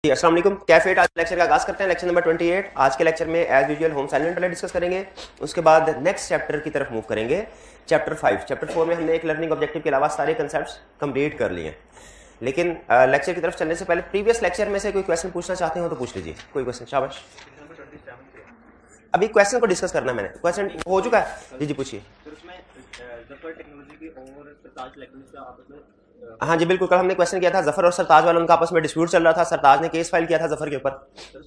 अस्सलाम वालेकुम। कैफेट आज लेक्चर का आगाज करते हैं। Lecture number 28। आज के लेक्चर में एज यूजुअल होम साइलेंट वाले डिस्कस करेंगे। उसके बाद नेक्स्ट चैप्टर की तरफ मूव करेंगे, चैप्टर 5। चैप्टर 4 में हमने एक लर्निंग ऑब्जेक्टिव के अलावा सारे कंसेप्ट्स कंप्लीट कर लिए हैं। लेकिन लेक्चर की तरफ चलने से पहले प्रीवियस लेक्चर में से कोई क्वेश्चन पूछना चाहते हो तो पूछ लीजिए। कोई क्वेश्चन? शाबाश। अभी क्वेश्चन को डिस्कस करना मैंने, क्वेश्चन हो चुका है। जी जी पूछिए। हाँ जी बिल्कुल, कल हमने क्वेश्चन किया था जफर और सरताज वालों का आपस में डिस्प्यूट चल रहा था। सरताज ने केस फाइल किया था जफर के ऊपर।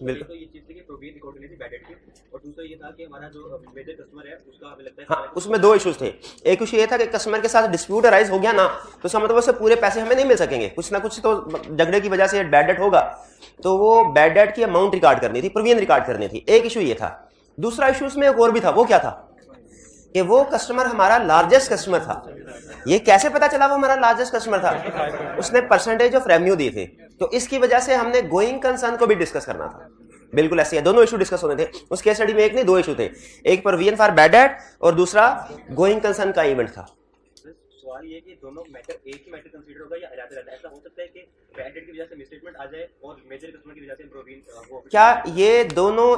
बिल्कुल तो ये चीज थी कि प्रोवीन रिकॉर्ड नहीं थी बैडेड की, और दूसरा ये था कि हमारा जो मेजर कस्टमर है उसका हमें लगता है हाँ उसमें दो इश्यूज थे। एक इशू ये था कि कस्टमर के साथ डिस्प्यूट अराइज हो गया ना, तो इसका मतलब उससे पूरे पैसे हमें नहीं मिल सकेंगे, कुछ ना कुछ तो झगड़े की वजह से बैड डेट होगा, तो वो बैड डेट की अमाउंट रिकॉर्ड करनी थी, प्रोविजन रिकॉर्ड करनी थी। एक इशू ये था। दूसरा इशू उसमें एक और भी था। वो क्या था कि वो कस्टमर हमारा लार्जेस्ट कस्टमर था। ये कैसे पता चला वो हमारा लार्जेस्ट कस्टमर था? उसने परसेंटेज ऑफ रेवेन्यू दिए थे, तो इसकी वजह से हमने गोइंग कंसर्न को भी डिस्कस करना था। बिल्कुल ऐसे है, दोनों इशू डिस्कस होने थे उस केस स्टडी में। एक नहीं दो इशू थे, एक प्रोविजन फॉर बैड डेट और दूसरा गोइंग कंसर्न का इवेंट था। सवाल ये कि दोनों मैटर एक ही मैटर कंसीडर होगा या अलग अलग? ऐसा हो सकता है कि बैड डेट की वजह से मिसस्टेटमेंट आ जाए और मेजर कस्टमर की वजह से प्रोविजन वो क्या ये दोनों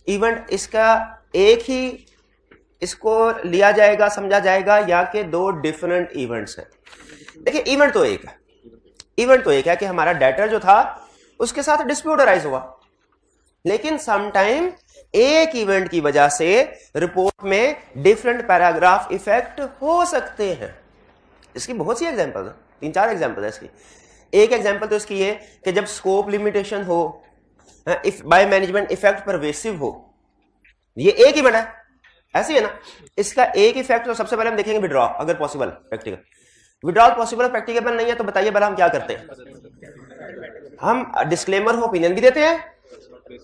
इवेंट इसका एक ही इसको लिया जाएगा, समझा जाएगा, या कि दो डिफरेंट इवेंट्स हैं? देखिए इवेंट तो एक है, इवेंट तो एक है कि हमारा डेटर जो था उसके साथ डिस्प्यूट अराइज हुआ, लेकिन समटाइम एक इवेंट की वजह से रिपोर्ट में डिफरेंट पैराग्राफ इफेक्ट हो सकते हैं। इसकी बहुत सी एग्जांपल है, 3-4 एग्जांपल है इसकी। एक एग्जांपल तो इसकी है कि जब स्कोप लिमिटेशन हो, if by management effect pervasive हो, ये एक इवेंट है, ऐसे है ना। इसका एक इफेक्ट तो सबसे पहले हम देखेंगे विड्रॉ, अगर possible practical. Withdrawal possible practicable नहीं है तो बताइए पहले हम क्या करते हैं? हम डिस्क्लेमर ऑफ ओपिनियन भी देते हैं,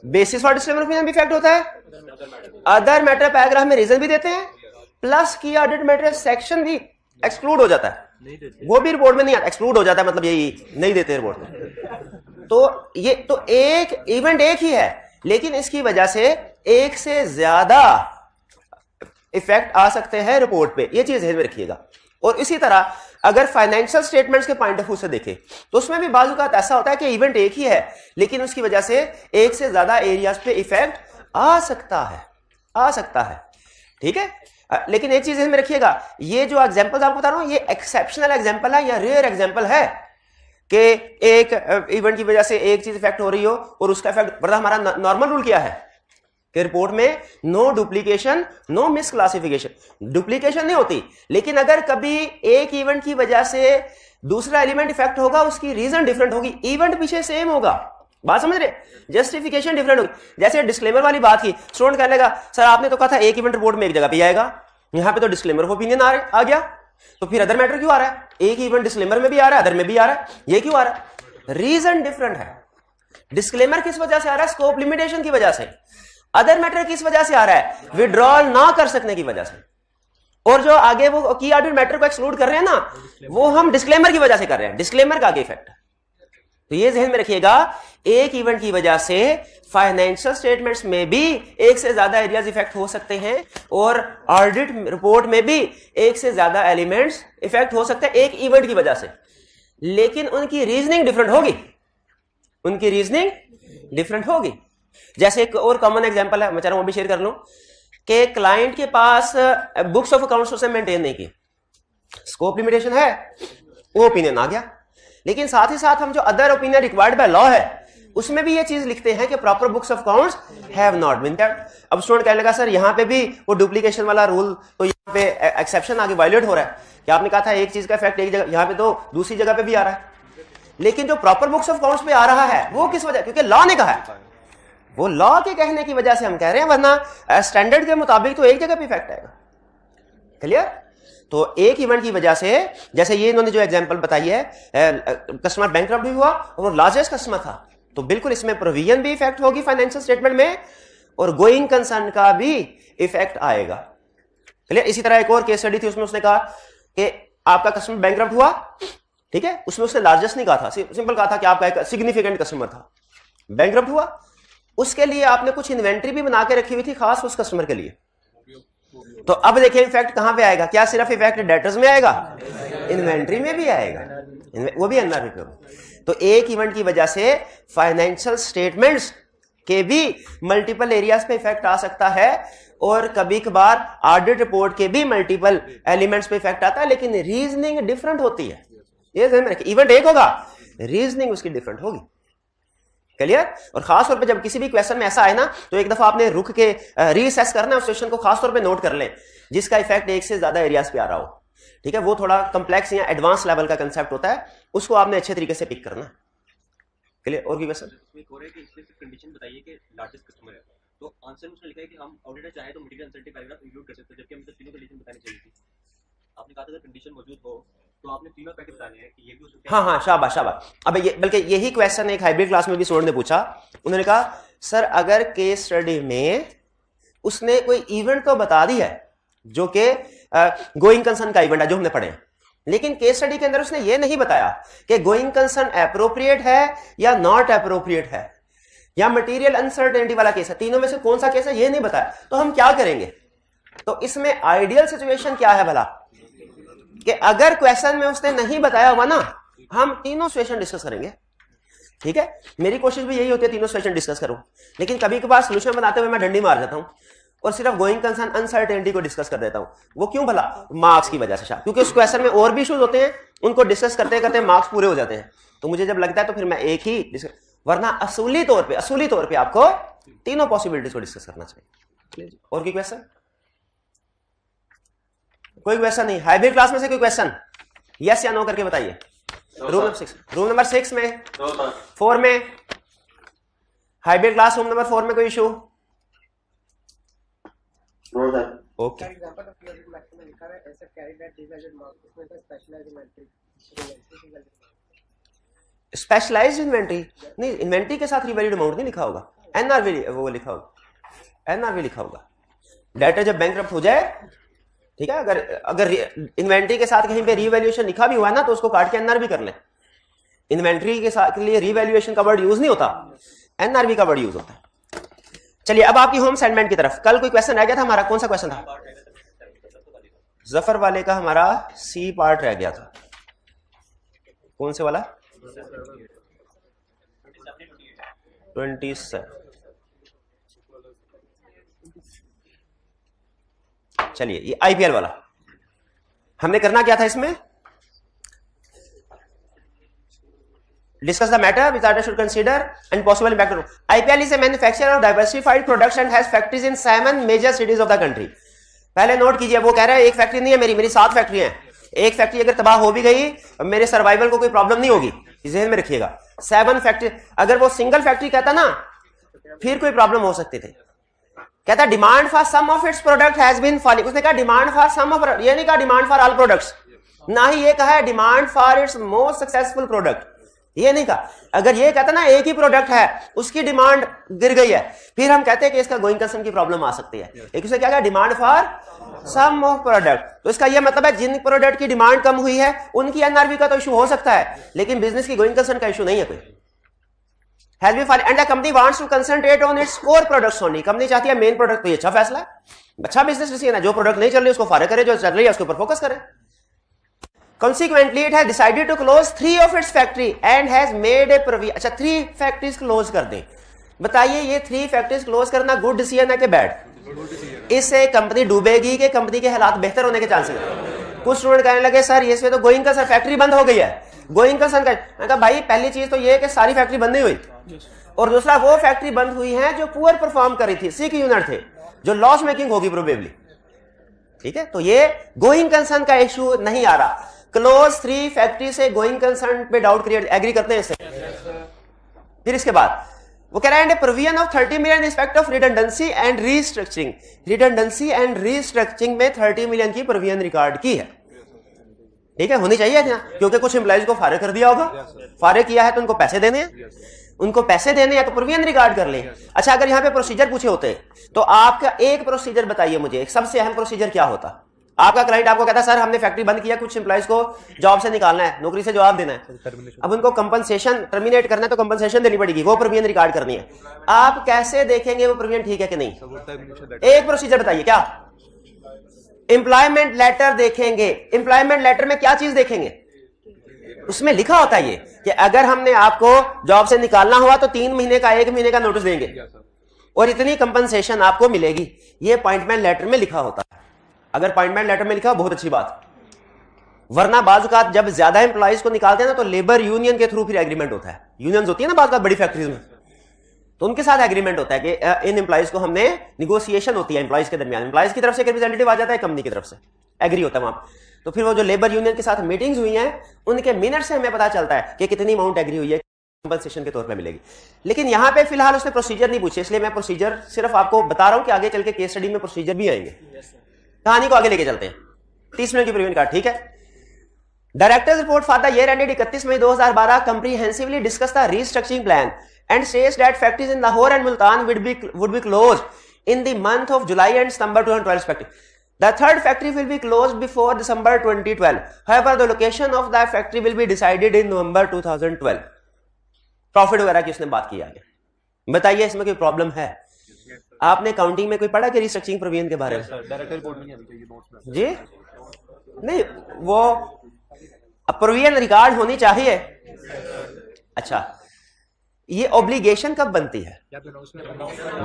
basis for disclaimer of opinion भी इफेक्ट होता है, अदर मैटर पैराग्राफ में रीजन भी देते हैं, प्लस की ऑडिट मैटर सेक्शन भी एक्सक्लूड हो जाता है, वो भी रिपोर्ट में नहीं आता, एक्सक्लूड हो जाता है, मतलब यही नहीं देते रिपोर्ट में। तो ये तो एक इवेंट एक ही है, लेकिन इसकी वजह से एक से ज्यादा इफेक्ट आ सकते हैं रिपोर्ट पे, ये चीज ध्यान में रखिएगा। और इसी तरह अगर फाइनेंशियल स्टेटमेंट्स के पॉइंट ऑफ व्यू से देखें तो उसमें भी बाजू का ऐसा होता है कि इवेंट एक ही है, लेकिन उसकी वजह से एक से ज्यादा एरियाज पे इफेक्ट आ सकता है। ठीक है, लेकिन एक चीज ध्यान में रखिएगा, ये जो एग्जांपल्स आपको बता रहा हूं ये एक्सेप्शनल एग्जांपल है या रेयर एग्जांपल है कि एक इवेंट की वजह से एक चीज इफेक्ट हो रही हो और उसका इफेक्ट, वरना हमारा नॉर्मल रूल क्या है कि रिपोर्ट में नो डुप्लीकेशन नो मिसक्लासिफिकेशन। डुप्लीकेशन नहीं होती, लेकिन अगर कभी एक इवेंट की वजह से दूसरा एलिमेंट इफेक्ट होगा, उसकी रीजन डिफरेंट होगी, इवेंट पीछे सेम होगा। बात समझ रहे? जस्टिफिकेशन डिफरेंट होगी। जैसे डिस्क्लेमर वाली बात की, स्टूडेंट कहने लगा सर आपने तो कहा था एक इवेंट रिपोर्ट में एक जगह पे आएगा, यहां पे तो डिस्क्लेमर ऑफ ओपिनियन आ गया, तो फिर अदर मैटर क्यों आ रहा है? एक इवेंट डिस्क्लेमर में भी आ रहा है, अदर में भी आ रहा है, ये क्यों आ रहा है? रीजन डिफरेंट है। डिस्क्लेमर किस वजह से आ रहा है? स्कोप लिमिटेशन की वजह से। अदर मैटर किस वजह से आ रहा है? विड्रॉल ना कर सकने की वजह से। और जो आगे वो की ऑडिट मैटर को एक्सक्लूड कर रहे हैं ना, वो हम डिस्क्लेमर की वजह से कर रहे हैं, डिस्क्लेमर का आगे इफेक्ट। तो ये ध्यान में रखिएगा, एक इवेंट की वजह से फाइनेंशियल स्टेटमेंट्स में भी एक से ज्यादा एरियाज इफेक्ट हो सकते हैं, और ऑडिट रिपोर्ट में भी एक से ज्यादा एलिमेंट्स इफेक्ट हो सकते हैं एक इवेंट की वजह से, लेकिन उनकी रीजनिंग डिफरेंट होगी। जैसे एक और कॉमन एग्जांपल है, मैं चाह रहा हूं वो भी शेयर कर लूं, कि क्लाइंट के पास बुक्स ऑफ अकाउंट्स उसने मेंटेन नहीं की, स्कोप लिमिटेशन है, वो ओपिनियन आ गया, लेकिन साथ ही साथ हम जो other opinion required by law है उसमें भी ये चीज लिखते हैं कि proper books of accounts have not been kept. अब स्टूडेंट कहने लगा सर यहां पे भी वो डुप्लीकेशन वाला रूल, तो यहां पे एक्सेप्शन आगे वायलेट हो रहा है कि आपने कहा था एक चीज का इफेक्ट एक जगह, यहां पे तो दूसरी जगह पे भी आ रहा है, लेकिन जो प्रॉपर बुक्स ऑफ अकाउंट्स पे आ रहा है वो किस वजह? क्योंकि लॉ ने कहा है, वो लॉ के कहने की वजह से हम कह रहे हैं, वरना स्टैंडर्ड के मुताबिक तो एक जगह पे इफेक्ट आएगा। क्लियर? तो एक इवेंट की वजह से, जैसे ये इन्होंने जो एग्जांपल बताई है, कस्टमर बैंकरप्ट भी हुआ और वो लार्जेस्ट कस्टमर था, तो बिल्कुल इसमें प्रोविजन भी इफेक्ट होगी फाइनेंशियल स्टेटमेंट में, और गोइंग कंसर्न का भी इफेक्ट आएगा। क्लियर? इसी तरह एक और केस स्टडी थी, उसमें उसने कहा कि आपका कस्टमर बैंकरप्ट हुआ, ठीक है, उसमें उसने लार्जेस्ट नहीं कहा था, सिंपल कहा था कि आपका एक सिग्निफिकेंट कस्टमर था, बैंकरप्ट हुआ, उसके लिए आपने कुछ इन्वेंट्री भी बना के रखी हुई थी खास उस कस्टमर के लिए। तो अब देखिए इफेक्ट कहां पे आएगा? क्या सिर्फ इफेक्ट डेटर्स में आएगा? इन्वेंट्री में भी आएगा, वो भी अंदर। तो एक इवेंट की वजह से फाइनेंशियल स्टेटमेंट्स के भी मल्टीपल एरियाज पे इफेक्ट आ सकता है, और कभी कभार ऑडिट रिपोर्ट के भी मल्टीपल एलिमेंट्स पे इफेक्ट आता है, लेकिन रीजनिंग डिफरेंट होती है। ये ध्यान में रखिए, इवेंट एक होगा, रीजनिंग उसकी डिफरेंट होगी। क्लियर? और खास तौर पे जब किसी भी क्वेश्चन में ऐसा आए ना, तो एक दफा आपने रुक के रीअसेस करना है, उस क्वेश्चन को खास तौर पे नोट कर लें जिसका इफेक्ट एक से ज्यादा एरियाज पे आ रहा हो। ठीक है, वो थोड़ा कम्प्लेक्स या एडवांस लेवल का कंसेप्ट होता है, उसको आपने अच्छे तरीके से पिक करना है। क्लियर? और भी क्वेश्चन? कंडीशन बताइए कि लार्जेस्ट कस्टमर है, तो आंसर में उसने लिखा है कि हम ऑडिटर चाहे तो मटेरियल अनसर्टेनिटी पैराग्राफ इंक्लूड कर सकते हैं, जबकि हमें तो तीनों कंडीशन बतानी चाहिए थी। आपने कहा था अगर कंडीशन मौजूद हो तो आपने तीनों पैकेट बताने हैं कि ये भी हो सकता है। हाँ, शाबाश शाबाश। अब ये बल्कि यही क्वेश्चन एक हाइब्रिड क्लास में भी स्टूडेंट ने पूछा। उन्होंने कहा सर अगर केस स्टडी में उसने कोई इवेंट तो बता दी है जो कि गोइंग कंसर्न का इवेंट है जो हमने पढ़े, लेकिन केस स्टडी के अंदर उसने ये नहीं बताया कि गोइंग कंसर्न एप्रोप्रिएट है या नॉट एप्रोप्रिएट है या मटेरियल अनसर्टेनिटी वाला केस है, तीनों में से कौन सा केस है ये नहीं बताया, तो हम क्या करेंगे? तो इसमें आइडियल सिचुएशन क्या है भला, कि अगर क्वेश्चन में उसने नहीं बताया हुआ ना, हम तीनों सिचुएशन डिस्कस करेंगे। ठीक है, मेरी कोशिश भी यही होती है तीनों सिचुएशन डिस्कस करूं, लेकिन कभी कभार सोल्यूशन बनाते हुए मैं डंडी मार जाता हूं और सिर्फ गोइंग कंसर्न अनसर्टेनिटी को डिस्कस कर देता हूं। वो क्यों भला? मार्क्स की वजह से शायद, क्योंकि उस क्वेश्चन में और भी इश्यूज होते हैं, उनको डिस्कस करते करते मार्क्स पूरे हो जाते हैं। तो मुझे जब लगता है तो फिर मैं एक ही डिस्कस, वरना असूली तौर पे आपको तीनों पॉसिबिलिटीज को डिस्कस करना चाहिए। और कोई क्वेश्चन? कोई क्वेश्चन नहीं? हाइब्रिड क्लास में से कोई क्वेश्चन यस या नो करके बताइए। रूम नंबर 6 में, 4 में, हाइब्रिड क्लास रूम नंबर 4 में कोई इशू? ओके, स्पेशलाइज्ड इन्वेंट्री नहीं, इन्वेंट्री के साथ रिवैल्यूड अमाउंट नहीं लिखा होगा, एनआरवी वो लिखा होगा, एनआरवी लिखा होगा। डेटर जब बैंकरप्ट हो जाए, ठीक है, अगर इन्वेंट्री के साथ कहीं पे रीवैल्यूएशन लिखा भी हुआ है ना, तो उसको काट के एनआरवी कर ले। इन्वेंट्री के साथ के लिए रीवैल्यूएशन का वर्ड यूज नहीं होता, एनआरवी का वर्ड यूज होता है। चलिए अब आपकी होम सेगमेंट की तरफ। कल कोई क्वेश्चन रह गया था हमारा, कौन सा क्वेश्चन था? जफर वाले का हमारा सी पार्ट रह गया था। कौन से वाला? 27। चलिए ये आईपीएल वाला हमने करना क्या था इसमें? Discuss the matter which auditor should consider and possible impact on. IPL is a manufacturer of diversified products and has factories in 7 major cities of the country. पहले नोट कीजिए, वो कह रहा है एक फैक्ट्री नहीं है मेरी 7 फैक्ट्री हैं। एक फैक्ट्री अगर तबाह हो भी गई मेरे सर्वाइवल को कोई प्रॉब्लम नहीं होगी, ज़हन में रखिएगा। 7 फैक्ट्री, अगर वो सिंगल फैक्ट्री कहता ना फिर कोई प्रॉब्लम हो सकती थी। कहता demand for some of its product has been falling, उसने कहा डिमांड फॉर सम ऑफ, ये नहीं कहा डिमांड फॉर ऑल प्रोडक्ट्स, ना ही ये कहा है demand for its most successful product, ये नहीं कहा। अगर ये कहता ना एक ही प्रोडक्ट है उसकी डिमांड गिर गई है, फिर हम कहते हैं कि इसका गोइंग कंसर्न की प्रॉब्लम आ सकती है। एक उसे क्या कहा? Demand for some of product, तो इसका यह मतलब है जिन प्रोडक्ट की डिमांड कम हुई है उनकी एनआरवी का तो इशू हो सकता है, लेकिन बिजनेस की गोइंग कंसर्न का इशू नहीं है कोई। Has been filed and the company wants to concentrate on its core products only. Company चाहती है मेन प्रोडक्ट, तो ये अच्छा फैसला है, अच्छा बिजनेस डिसीजन है। जो प्रोडक्ट नहीं चल रही उसको फारिग करे, जो चल रही है उसके ऊपर फोकस करे। Consequently, it has decided to close 3 of its factory and has made a provision. अच्छा 3 फैक्ट्रीज क्लोज कर दें, बताइए ये 3 फैक्ट्रीज क्लोज करना गुड डिसीजन है कि बैड? इससे कंपनी डूबेगी कि कंपनी के हालात बेहतर होने के चांसेस हैं। कुछ स्टूडेंट कहने लगे सर इसमें तो गोइंग कंसर्न, फैक्ट्री बंद हो गई है, गोइंग कंसर्न का। मैंने कहा भाई पहली चीज तो ये है कि सारी फैक्ट्री बंद नहीं हुई, और दूसरा वो फैक्ट्री बंद हुई है जो पुअर परफॉर्म कर रही थी, सिक यूनिट थे, जो लॉस मेकिंग होगी प्रोबेबली। ठीक है, तो ये गोइंग कंसर्न का इशू नहीं आ रहा। क्लोज 3 फैक्ट्री से गोइंग कंसर्न पे डाउट क्रिएट, एग्री करते हैं इससे? फिर इसके बाद वो कह रहे हैं provision of 30 million respect of redundancy and restructuring. Redundancy and restructuring में 30 मिलियन की प्रोविजन रिकॉर्ड की है। ठीक है, होनी चाहिए ना, क्योंकि कुछ एम्प्लॉइज को फारिग कर दिया होगा, फारिग किया है तो उनको पैसे देने हैं, उनको पैसे देने हैं तो प्रोविजन रिकॉर्ड कर ले। अच्छा अगर यहाँ पे प्रोसीजर पूछे होते तो आपका एक प्रोसीजर बताइए मुझे, एक सबसे अहम प्रोसीजर क्या होता? आपका क्लाइंट आपको कहता है सर हमने फैक्ट्री बंद किया, कुछ एम्प्लॉइज को जॉब से निकालना है, नौकरी से जवाब देना है, अब उनको कंपनसेशन टर्मिनेट करना है तो कंपनसेशन देनी पड़ेगी, वो प्रोविजन रिकॉर्ड करनी है। आप कैसे देखेंगे वो प्रोविजन ठीक है कि नहीं? एक प्रोसीजर बताइए। क्या? एम्प्लॉयमेंट लेटर देखेंगे। एम्प्लॉयमेंट लेटर में क्या चीज देखेंगे? उसमें लिखा होता है ये कि अगर हमने आपको जॉब से निकालना हुआ तो 3 महीने का 1 महीने का नोटिस देंगे और इतनी कंपनसेशन आपको मिलेगी। ये अपॉइंटमेंट लेटर में लिखा होता है। अगर अपॉइंटमेंट लेटर में लिखा बहुत अच्छी बात, वरना बाज़ जब ज्यादा एम्प्लॉइज को निकालते हैं ना तो लेबर यूनियन के थ्रू फिर एग्रीमेंट होता है। यूनियंस होती है ना बाज़ बड़ी फैक्ट्रीज में, तो उनके साथ एग्रीमेंट होता है कि इन एम्प्लॉइज को हमने निगोशिएशन होती है एम्प्लॉइज के दरमियान, एम्प्लॉइज की तरफ से एक रिप्रेजेंटेटिव आ जाता है, कंपनी की तरफ से एग्री होता है वहां। तो फिर वो जो लेबर यूनियन के साथ मीटिंग्स हुई हैं उनके मिनट से हमें पता चलता है कि कितनी अमाउंट एग्री हुई है, कंपनसेशन के तौर पे मिलेगी। लेकिन यहां पे फिलहाल उसने प्रोसीजर नहीं पूछे, इसलिए मैं प्रोसीजर सिर्फ आपको बता रहा हूं कि आगे चल के केस स्टडी में प्रोसीजर भी आएंगे। कहानी को आगे लेके चलते हैं। 30 मिनट की प्रीव्यू कार्ड, ठीक है। Directors report for the year ended 31 May 2012 comprehensively discussed the restructuring plan and says that factories in Lahore and Multan would be closed in the month of July and September 2012 respectively. The third factory will be closed before December 2012. However, the location of the factory will be decided in November 2012. Profit वगैरह की उसने बात की आगे। बताइए इसमें कोई problem है? आपने काउंटिंग में कोई पढ़ा कि रिस्ट्रक्चरिंग प्रोविजन के बारे में? जी नहीं, वो प्रोविजन रिकॉर्ड होनी चाहिए। अच्छा, ये ऑब्लिगेशन कब बनती है?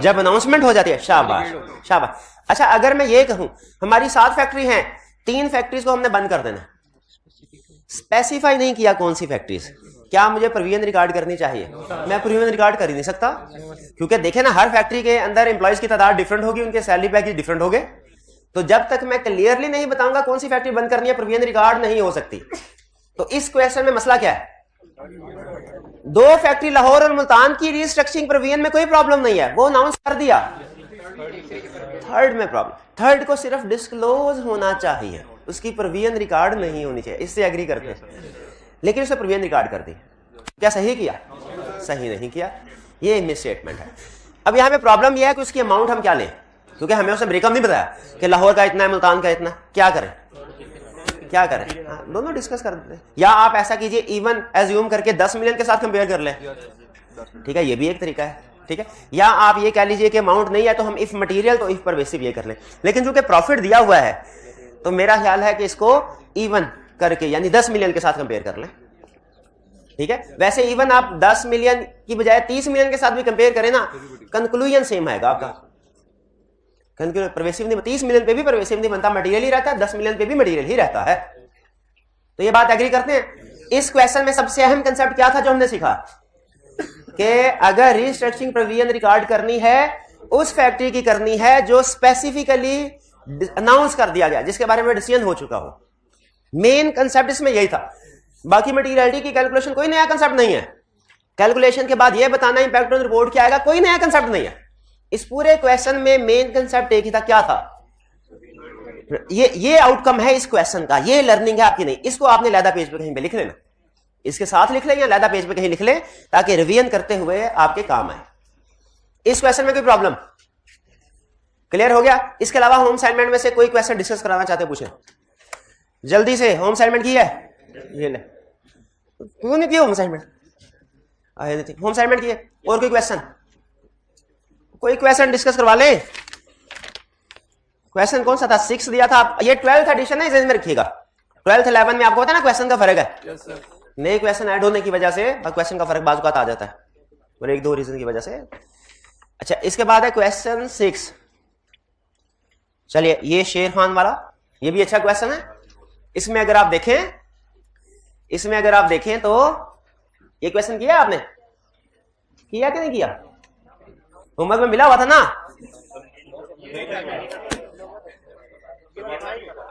जब अनाउंसमेंट हो जाती है। शाबाश शाबाश। अच्छा, अगर मैं ये कहूं हमारी 7 फैक्ट्री हैं, 3 फैक्ट्रीज को हमने बंद कर देना, स्पेसिफाई नहीं किया कौन सी फैक्ट्रीज, क्या मुझे प्रोविजन रिकॉर्ड करनी चाहिए? मैं प्रोविजन रिकॉर्ड कर ही नहीं सकता, क्योंकि देखें ना हर फैक्ट्री के अंदर एम्प्लॉइज की तादाद डिफरेंट होगी, उनके सैलरी पैकेज डिफरेंट होंगे। तो जब तक मैं क्लियरली नहीं बताऊंगा कौन सी फैक्ट्री बंद करनी है, प्रोविजन रिकॉर्ड नहीं हो सकती। तो इस क्वेश्चन में मसला क्या है? 2 फैक्ट्री लाहौर और मुल्तान की रिस्ट्रक्चरिंग प्रोविजन में कोई प्रॉब्लम नहीं है, वो अनाउंस कर दिया। थर्ड में प्रॉब्लम, थर्ड को सिर्फ डिस्क्लोज होना चाहिए, उसकी प्रोविजन रिकॉर्ड नहीं होनी चाहिए। इससे एग्री करते हैं, लेकिन उसने प्रोविजन रिकॉर्ड कर दी। क्या सही किया? सही नहीं किया, ये मिसस्टेटमेंट है। अब यहाँ पे प्रॉब्लम यह है कि उसकी अमाउंट हम क्या लें, क्योंकि हमें उसने ब्रेकअप नहीं बताया कि लाहौर का इतना है, मुल्तान का इतना। क्या करें? क्या करें? दोनों डिस्कस कर देते हैं। या आप ऐसा कीजिए, इवन एज्यूम करके 10 मिलियन के साथ कंपेयर कर लें, ठीक है, ये भी एक तरीका है, ठीक है। या आप ये कह लीजिए कि अमाउंट नहीं है तो हम इफ मटेरियल तो इफ परवेसिव ये कर लें। लेकिन चूंकि प्रॉफिट दिया हुआ है तो मेरा ख्याल है कि इसको इवन करके यानी 10 मिलियन के साथ कंपेयर कर लें, ठीक है। वैसे इवन आप 10 मिलियन की बजाय 30 मिलियन के साथ भी कंपेयर करें ना, कंक्लूजन सेम आएगा आपका। परवेसिव नहीं, 30 मिलियन पे भी परवेसिव नहीं बनता, मटेरियल ही रहता है, 10 मिलियन पे भी मटेरियल ही रहता है। तो ये बात एग्री करते हैं। इस क्वेश्चन में सबसे अहम कंसेप्ट क्या था जो हमने सीखा कि अगर रिस्ट्रक्चरिंग प्रोविजन रिकॉर्ड करनी है, उस फैक्ट्री की करनी है जो स्पेसिफिकली अनाउंस कर दिया गया, जिसके बारे में डिसीजन हो चुका हो। मेन कंसेप्ट इसमें यही था। बाकी मटेरियलिटी की कैलकुलेशन कोई नया कंसेप्ट नहीं है। कैलकुलेशन के बाद यह बताना इंपैक्ट ऑन रिपोर्ट क्या आएगा, कोई नया कंसेप्ट नहीं है। इस पूरे क्वेश्चन में मेन कंसेप्ट एक ही था, क्या था? ये आउटकम है इस क्वेश्चन का, ये लर्निंग है आपकी नहीं। इसको आपने लैदा पेज पे कहीं पे लिख लेना, इसके साथ लिख लें या लैदा पेज पे कहीं लिख लें, ताकि रिवीजन करते हुए आपके काम आए। इस क्वेश्चन में कोई प्रॉब्लम क्लियर हो गया? इसके अलावा होम असाइनमेंट में से कोई क्वेश्चन डिस्कस कराना चाहते पूछे जल्दी से। होम असाइनमेंट की है? ये ले, क्यों नहीं किया होम असाइनमेंट? होम असाइनमेंट की है। और कोई क्वेश्चन? कोई क्वेश्चन डिस्कस करवा ले। क्वेश्चन कौन सा था? 6 दिया था। ये 12th एडिशन है, इसे में रखिएगा। 12th 11 में आपको पता है ना क्वेश्चन का फर्क है। नए क्वेश्चन ऐड होने की वजह से क्वेश्चन का फर्क बाजू का आ जाता है, और 1-2 रीजन की वजह से। अच्छा, इसके बाद है क्वेश्चन 6। चलिए, ये शेर खान वाला, ये भी अच्छा क्वेश्चन है। इसमें अगर आप देखें तो ये क्वेश्चन किया आपने? किया कि नहीं किया? होमवर्क में मिला हुआ था ना?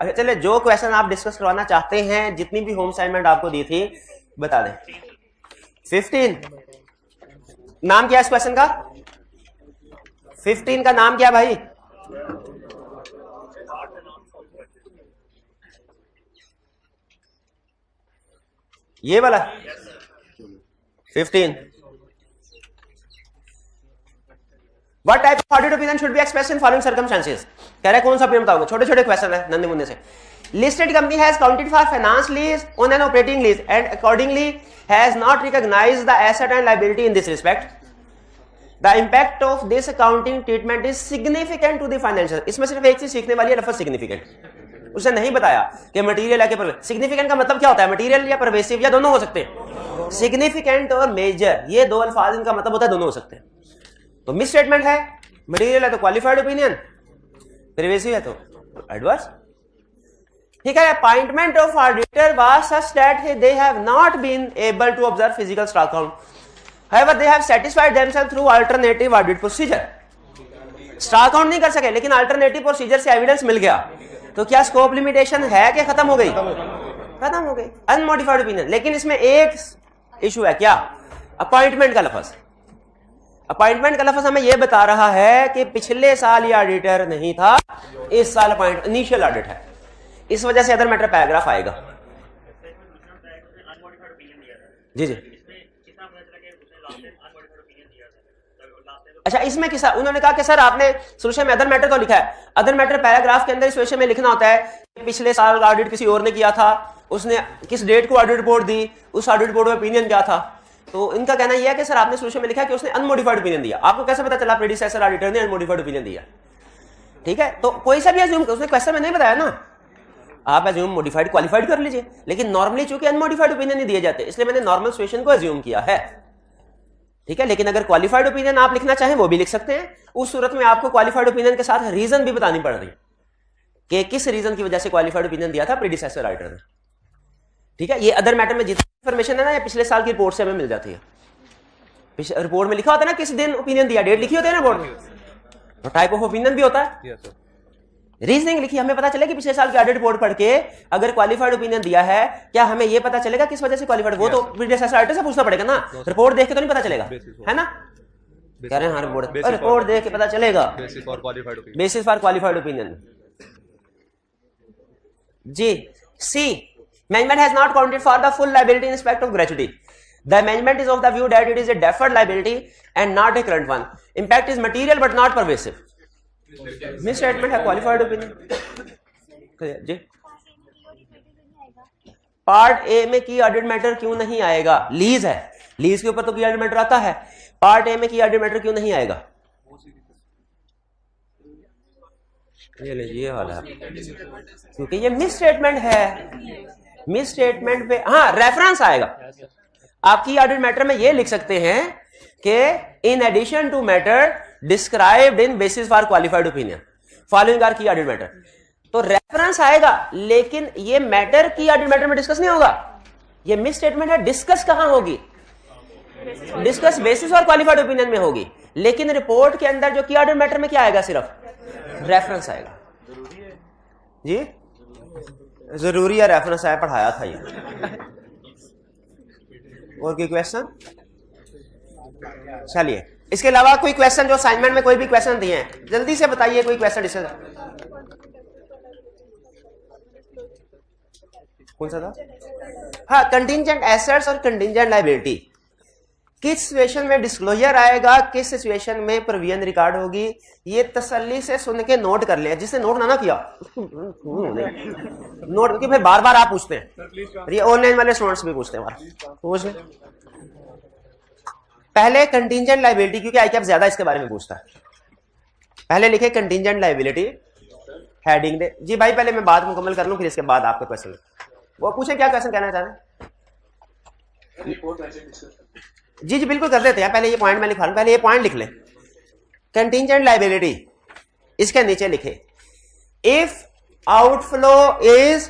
अच्छा, चलिए, जो क्वेश्चन आप डिस्कस करवाना चाहते हैं, जितनी भी होम असाइनमेंट आपको दी थी बता दें। 15 नाम क्या है इस क्वेश्चन का? 15 का नाम क्या भाई? ये वाला 15। What type of audit opinion should be expressed in following circumstances? कह रहे कौन सा opinion बताओगे? छोटे छोटे क्वेश्चन है नन्हे मुन्ने से। Listed company has counted for finance lease on an operating lease and accordingly has not recognized the asset and liability in this respect. The impact of this accounting treatment is significant to the financial. इसमें सिर्फ एक चीज सीखने वाली है, लफ्ज significant। उसने नहीं बताया कि मटेरियल है कि सिग्निफिकेंट का मतलब क्या होता है, मटेरियल या परवेसिव या दोनों हो सकते हैं। सिग्निफिकेंट और मेजर ये दो अल्फाज इनका मतलब होता है दोनों हो सकते हैं। तो मिस स्टेटमेंट है, मटेरियल है तो क्वालिफाइड ओपिनियन, परवेसिव है तो एडवर्स। ठीक है, appointment of auditor was such that they have not been able to observe physical stock count, however they have satisfied themself through alternative audit procedure. Stock count नहीं कर सके लेकिन alternative procedure से evidence मिल गया, तो क्या स्कोप लिमिटेशन है कि खत्म हो गई? खत्म हो गई, अनमोडिफाइड ओपिनियन। लेकिन इसमें एक इशू है, क्या? अपॉइंटमेंट का लफ्ज। अपॉइंटमेंट का लफ्ज हमें यह बता रहा है कि पिछले साल ये ऑडिटर नहीं था, इस साल अपॉइंट इनिशियल ऑडिट है, इस वजह से अदर मैटर पैराग्राफ आएगा। जी जी, अच्छा इसमें किसा उन्होंने कहा कि सर आपने सोल्यूशन में अदर मैटर तो लिखा है, अदर मैटर पैराग्राफ के अंदर इस विषय में लिखना होता है पिछले साल का ऑडिट किसी और ने किया था, उसने किस डेट को ऑडिट रिपोर्ट दी, उस ऑडिट रिपोर्ट में ओपिनियन क्या था। तो इनका कहना यह है कि सर आपने सोल्यूशन में लिखा है कि उसने अनमोडिफाइड ओपिनियन दिया, आपको कैसे पता चला प्रेडिसेसर ऑडिटर ने अनमोडिफाइड ओपिनियन दिया? ठीक है, तो कोई सा भी अज्यूम, उसने क्वेश्चन में नहीं बताया ना, आप अज्यूम मॉडिफाइड क्वालिफाइड कर लीजिए, लेकिन नॉर्मली चूंकि अनमोडिफाइड ओपिनियन नहीं दिए जाते इसलिए मैंने नॉर्मल सिचुएशन को अज्यूम किया है। ठीक है, लेकिन अगर क्वालिफाइड ओपिनियन आप लिखना चाहें वो भी लिख सकते हैं, उस सूरत में आपको क्वालिफाइड ओपिनियन के साथ रीजन भी बतानी पड़ रही है कि किस रीजन की वजह से क्वालिफाइड ओपिनियन दिया था प्रेडिसेसर ऑडिटर ने। ठीक है, ये अदर मैटर में जितनी इंफॉर्मेशन है ना, ये पिछले साल की रिपोर्ट से हमें मिल जाती है। रिपोर्ट में लिखा होता है ना किस दिन ओपिनियन दिया, डेट लिखी होती है ना रिपोर्ट में, तो टाइप ऑफ ओपिनियन भी होता है, रीजनिंग लिखी, हमें पता चलेगा कि पिछले साल की ऑडिट रिपोर्ट पढ़ के अगर क्वालिफाइड ओपिनियन दिया है, क्या हमें यह पता चलेगा किस वजह से क्वालिफाइड, वो तो प्रीडिसेसर ऑडिटर से पूछना पड़ेगा ना, रिपोर्ट देख के तो नहीं पता चलेगा, है ना? कह रहे हैं हाँ रिपोर्ट देख के पता चलेगा, बेसिस फॉर क्वालिफाइड ओपिनियन। जी, C management has not counted for the full liability in respect of gratuity, the management is of the view that it is a deferred liability and not a current one, impact is material but not pervasive. Misstatement है qualified opinion. जी, part A में की audit matter क्यों नहीं आएगा? Lease है, lease के ऊपर तो की ऑडिट मैटर आता है, पार्ट ए में की ऑडिट मैटर क्यों नहीं आएगा? ये वाला क्योंकि ये मिस स्टेटमेंट है, मिस स्टेटमेंट पे हाँ रेफरेंस आएगा। आपकी ऑडिट मैटर में ये लिख सकते हैं कि in addition to matter described in basis for qualified opinion following are key audit matter, तो रेफरेंस आएगा, लेकिन ये मैटर की ऑडिट मैटर में डिस्कस नहीं होगा। ये मिस स्टेटमेंट है, डिस्कस कहां होगी? डिस्कस बेसिस और क्वालिफाइड ओपिनियन में होगी, लेकिन रिपोर्ट के अंदर जो की ऑडिट मैटर में क्या आएगा? सिर्फ रेफरेंस आएगा। जी जरूरी है, रेफरेंस आया, पढ़ाया था ये। और कोई क्वेश्चन? चलिए, इसके अलावा कोई क्वेश्चन जो असाइनमेंट में कोई भी क्वेश्चन दिए हैं जल्दी से बताइए, कोई क्वेश्चन डिस्कस? कौन सा था? हाँ, कंटिंजेंट एसेट्स और कंटिंजेंट लायबिलिटी किस सिचुएशन में डिस्क्लोजर आएगा, किस सिचुएशन में प्रोविजन रिकॉर्ड होगी, ये तसल्ली से सुन के नोट कर ले। जिसने नोट ना किया नोट, क्योंकि फिर बार बार आप पूछते हैं, ये ऑनलाइन वाले स्टूडेंट्स भी पूछते हैं, पूछ ले। पहले कंटिंजेंट लायबिलिटी, क्योंकि आईकैप ज्यादा इसके बारे में पूछता है, पहले लिखे कंटिंजेंट लायबिलिटी हेडिंग दे। जी भाई पहले मैं बात मुकम्मल कर लूं, फिर इसके बाद आपका क्वेश्चन वो पूछे, क्या क्वेश्चन कहना चाह रहे हैं? जी जी बिल्कुल कर देते हैं, पहले ये पॉइंट मैं लिखा रहा हूं, पहले ये पॉइंट लिख ले। कंटिंजेंट लायबिलिटी, इसके नीचे लिखे if outflow is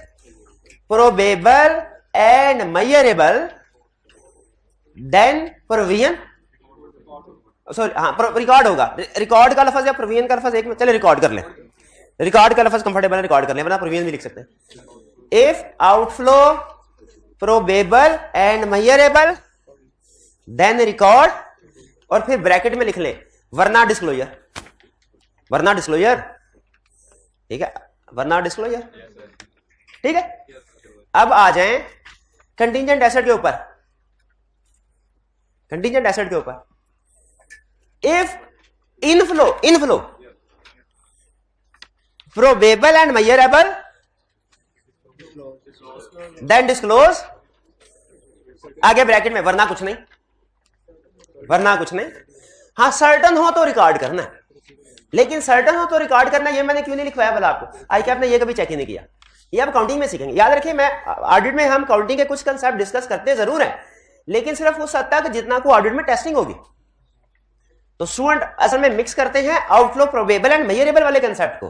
probable and measurable then provision, sorry हाँ रिकॉर्ड होगा। रिकॉर्ड का लफ्ज या प्रोविजन का लफ्ज एक में, चले रिकॉर्ड कर ले, रिकॉर्ड का लफ्ज कंफर्टेबल है, रिकॉर्ड कर ले, वरना प्रोविजन भी लिख सकते हैं। If outflow probable and measurable then record, और फिर ब्रैकेट में लिख ले वरना डिस्क्लोजर, वरना डिस्क्लोजर, ठीक है, वरना डिस्क्लोजर, ठीक है। अब आ जाएं कंटिंजेंट एसेट के ऊपर, कंटिंजेंट एसेट के ऊपर if inflow probable and measurable then disclose, आगे ब्रैकेट में वरना कुछ नहीं, वरना कुछ नहीं। हाँ सर्टन हो तो रिकॉर्ड करना है, लेकिन सर्टन हो तो रिकॉर्ड करना ये मैंने क्यों नहीं लिखवाया भला आपको? आईकैप ने ये कभी चेक ही नहीं किया। ये आप काउंटिंग में सीखेंगे। याद रखिए, मैं ऑडिट में हम काउंटिंग के कुछ कंसेप्ट डिस्कस करते जरूर हैं, लेकिन सिर्फ उस हद तक जितना को ऑडिट में टेस्टिंग होगी। तो स्टूडेंट असल में मिक्स करते हैं आउटफ्लो प्रोबेबल एंड मेजरेबल वाले कंसेप्ट को,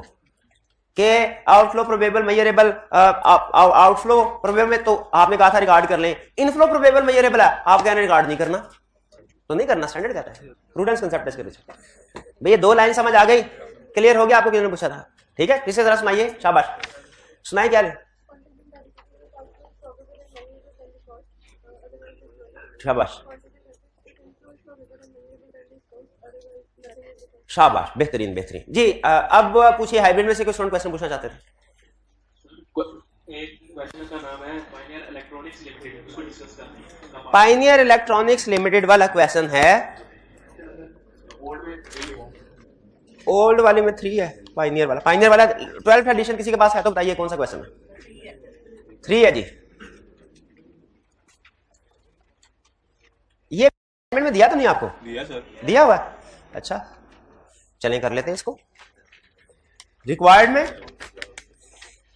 कि outflow probable measurable. Outflow probable में तो आपने कहा था रिकॉर्ड कर लें, इनफ्लो प्रोबेबल मेजरेबल है, आप कहना रिकॉर्ड नहीं करना, तो नहीं करना, स्टैंडर्ड कहता है, प्रूडेंस कंसेप्ट इसके पीछे। भैया 2 लाइन समझ आ गई, क्लियर हो गया आपको, किसी ने पूछा था? ठीक है, किसी तरह सुनाइए, शाबाश, सुनाइए क्या है? शाबाश शाबाश, बेहतरीन बेहतरीन जी। अब पूछिए, हाइब्रिड में से कोई स्टूडेंट क्वेश्चन पूछना चाहते थे? एक क्वेश्चन का नाम है पायनियर इलेक्ट्रॉनिक्स लिमिटेड, उसको डिस्कस करना है। पायनियर इलेक्ट्रॉनिक्स लिमिटेड वाला क्वेश्चन है, ओल्ड वाले में 3 है, पायनियर वाला 12th एडिशन किसी के पास है तो बताइए कौन सा क्वेश्चन है? 3 है जी। ये में दिया तो नहीं आपको? दिया सर, दिया हुआ। अच्छा चलें कर लेते हैं इसको। रिक्वायर्ड में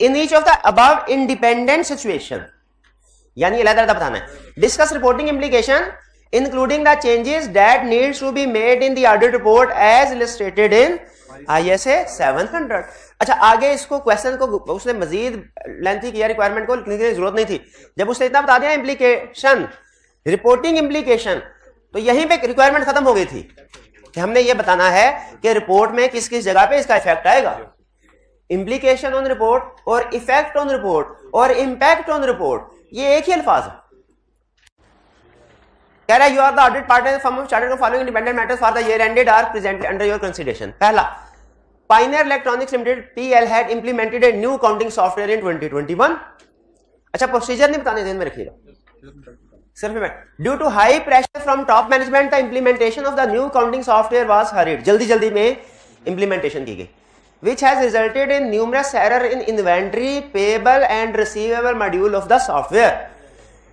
in each of the above independent situation, यानी अलग-अलग बताना है, discuss reporting implication including the changes that needs to be made in the audit report as illustrated in ISA 700। अच्छा आगे इसको क्वेश्चन को उसने मजीद लेंथी किया, रिक्वायरमेंट को लिखने की जरूरत नहीं थी, जब उसने इतना बता दिया इम्प्लीकेशन, रिपोर्टिंग इम्प्लीकेशन, तो यहीं पे रिक्वायरमेंट खत्म हो गई थी कि हमने ये बताना है कि रिपोर्ट में किस किस जगह पे इसका इफेक्ट आएगा। इम्प्लीकेशन ऑन रिपोर्ट और इफेक्ट ऑन रिपोर्ट और इंपैक्ट ऑन रिपोर्ट, ये एक ही अल्फाज है। कह रहा है you are the audit partner from chartered following independent matters for the year ended are presently under your consideration. पहला, Pioneer Electronics Limited PL had implemented a new counting software in 2021। अच्छा प्रोसीजर नहीं बताने, ध्यान में रखिएगा सिर्फ में। Due to high pressure from top management the implementation of the new counting software was hurried, जल्दी में इंप्लीमेंटेशन की गई, which has resulted in numerous error in inventory, payable and receivable module of the software,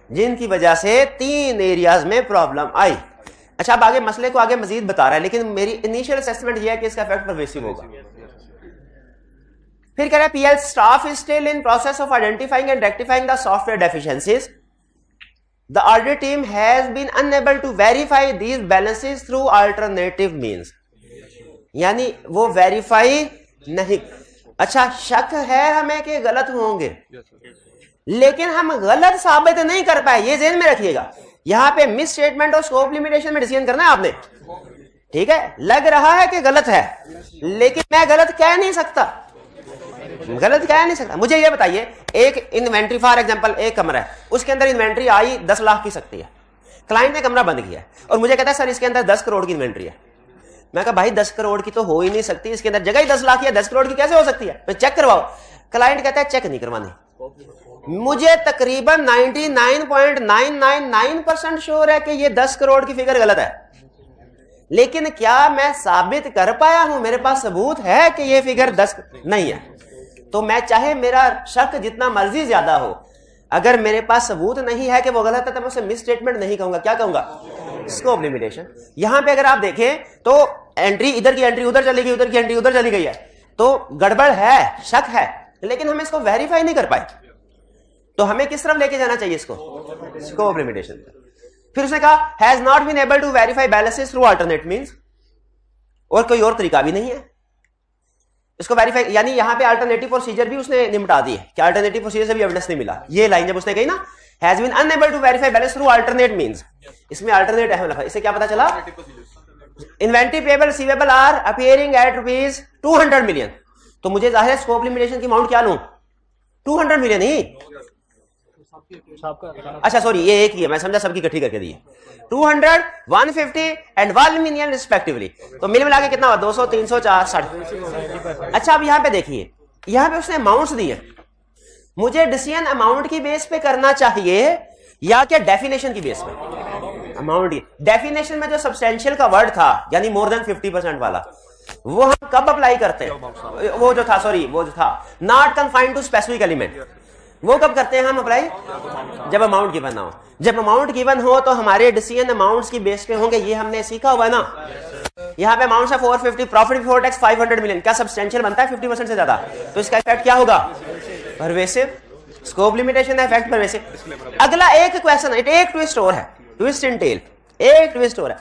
जिनकी वजह से 3 areas में problem आई। अच्छा अब आगे मसले को आगे मजीद बता रहा है, लेकिन मेरी इनिशियल असेसमेंट यह है कि इसका इफेक्ट परवेसिव होगा। फिर कह रहा है PL staff is still in process of identifying and rectifying the software deficiencies. The audit team has been unable to verify these balances through alternative means, यानी वो वेरीफाई नहीं। अच्छा शक है हमें कि गलत होंगे, लेकिन हम गलत साबित नहीं कर पाए, ये ध्यान में रखिएगा। यहां पे मिस स्टेटमेंट और स्कोप लिमिटेशन में डिसीजन करना है आपने, ठीक है? लग रहा है कि गलत है, लेकिन मैं गलत कह नहीं सकता, मुझे ये बताइए, एक इन्वेंट्री फॉर एग्जांपल, एक कमरा है, उसके अंदर इन्वेंट्री आई 10 लाख की सकती है, क्लाइंट ने कमरा बंद किया और मुझे कहता है सर इसके अंदर 10 करोड़ की इन्वेंट्री है। मैं कहा भाई 10 करोड़ की तो हो ही नहीं सकती, इसके अंदर जगह ही 10 लाख है, 10 करोड़ की कैसे हो सकती है, तो चेक करवाओ। क्लाइंट कहता है चेक नहीं करवानी। मुझे तकरीबन 99.999% श्योर है कि ये 10 करोड़ की फिगर गलत है, लेकिन क्या मैं साबित कर पाया हूं, मेरे पास सबूत है कि ये फिगर 10 नहीं है, तो मैं चाहे मेरा शक जितना मर्जी ज्यादा हो, अगर मेरे पास सबूत नहीं है कि वो गलत है तो मैं उसे मिस स्टेटमेंट नहीं कहूंगा, क्या कहूंगा? Scope limitation. यहां पे अगर आप देखें तो एंट्री इधर की एंट्री उधर चली गई, उधर की एंट्री उधर चली गई है, तो गड़बड़ है, शक है, लेकिन हम इसको वेरीफाई नहीं कर पाए, तो हमें किस तरफ लेके जाना चाहिए इसको? Scope limitation. फिर उसने कहा has not been able to verify balances through alternate means, और कोई और तरीका भी नहीं है इसको वेरीफाई, यानी यहां पे अल्टरनेटिव प्रोसीजर भी उसने निपटा दी है कि अल्टरनेटिव प्रोसीजर से भी एविडेंस नहीं मिला। ये लाइन जब उसने कही ना has been unable to verify balance through alternate means, इसमें अल्टरनेट अहम लगा। इससे क्या पता चला? Inventory payable receivable are appearing at ₹200 million, तो मुझे जाहिर है स्कोप लिमिटेशन की अमाउंट क्या लूं? 200 मिलियन ही। अच्छा सॉरी ये एक ही है, मैं समझा सबकी इकट्ठी करके दी है। 200, 150 एंड 1 मिलियन रिस्पेक्टिवली, तो मिल मिला के कितना हुआ? 200, 300, 460। अच्छा अब यहां पे देखिए, यहां पे उसने अमाउंट्स दिए, मुझे डिसीजन अमाउंट की बेस पे करना चाहिए या क्या डेफिनेशन की बेस पे? अमाउंट की। डेफिनेशन में जो सब्सटेंशियल का वर्ड था यानी मोर देन 50% वाला, वो हम कब अप्लाई करते हैं? वो जो था not confined to specific element, वो कब करते हैं हम अप्लाई? जब अमाउंट गिवन ना हो। जब अमाउंट गिवन हो तो हमारे डिसीजन अमाउंट्स की बेस पे होंगे, ये हमने सीखा हुआ है ना। यहाँ पे अमाउंट है 450, प्रॉफिट बिफोर टैक्स 500 मिलियन, क्या सब्सटेंशियल बनता है 50% से ज्यादा? तो इसका इफेक्ट क्या होगा? परवेसिव, स्कोप लिमिटेशन है, इफेक्ट परवेसिव। अगला एक क्वेश्चन, एक ट्विस्ट और है, ट्विस्ट इन टेल, एक ट्विस्ट और है।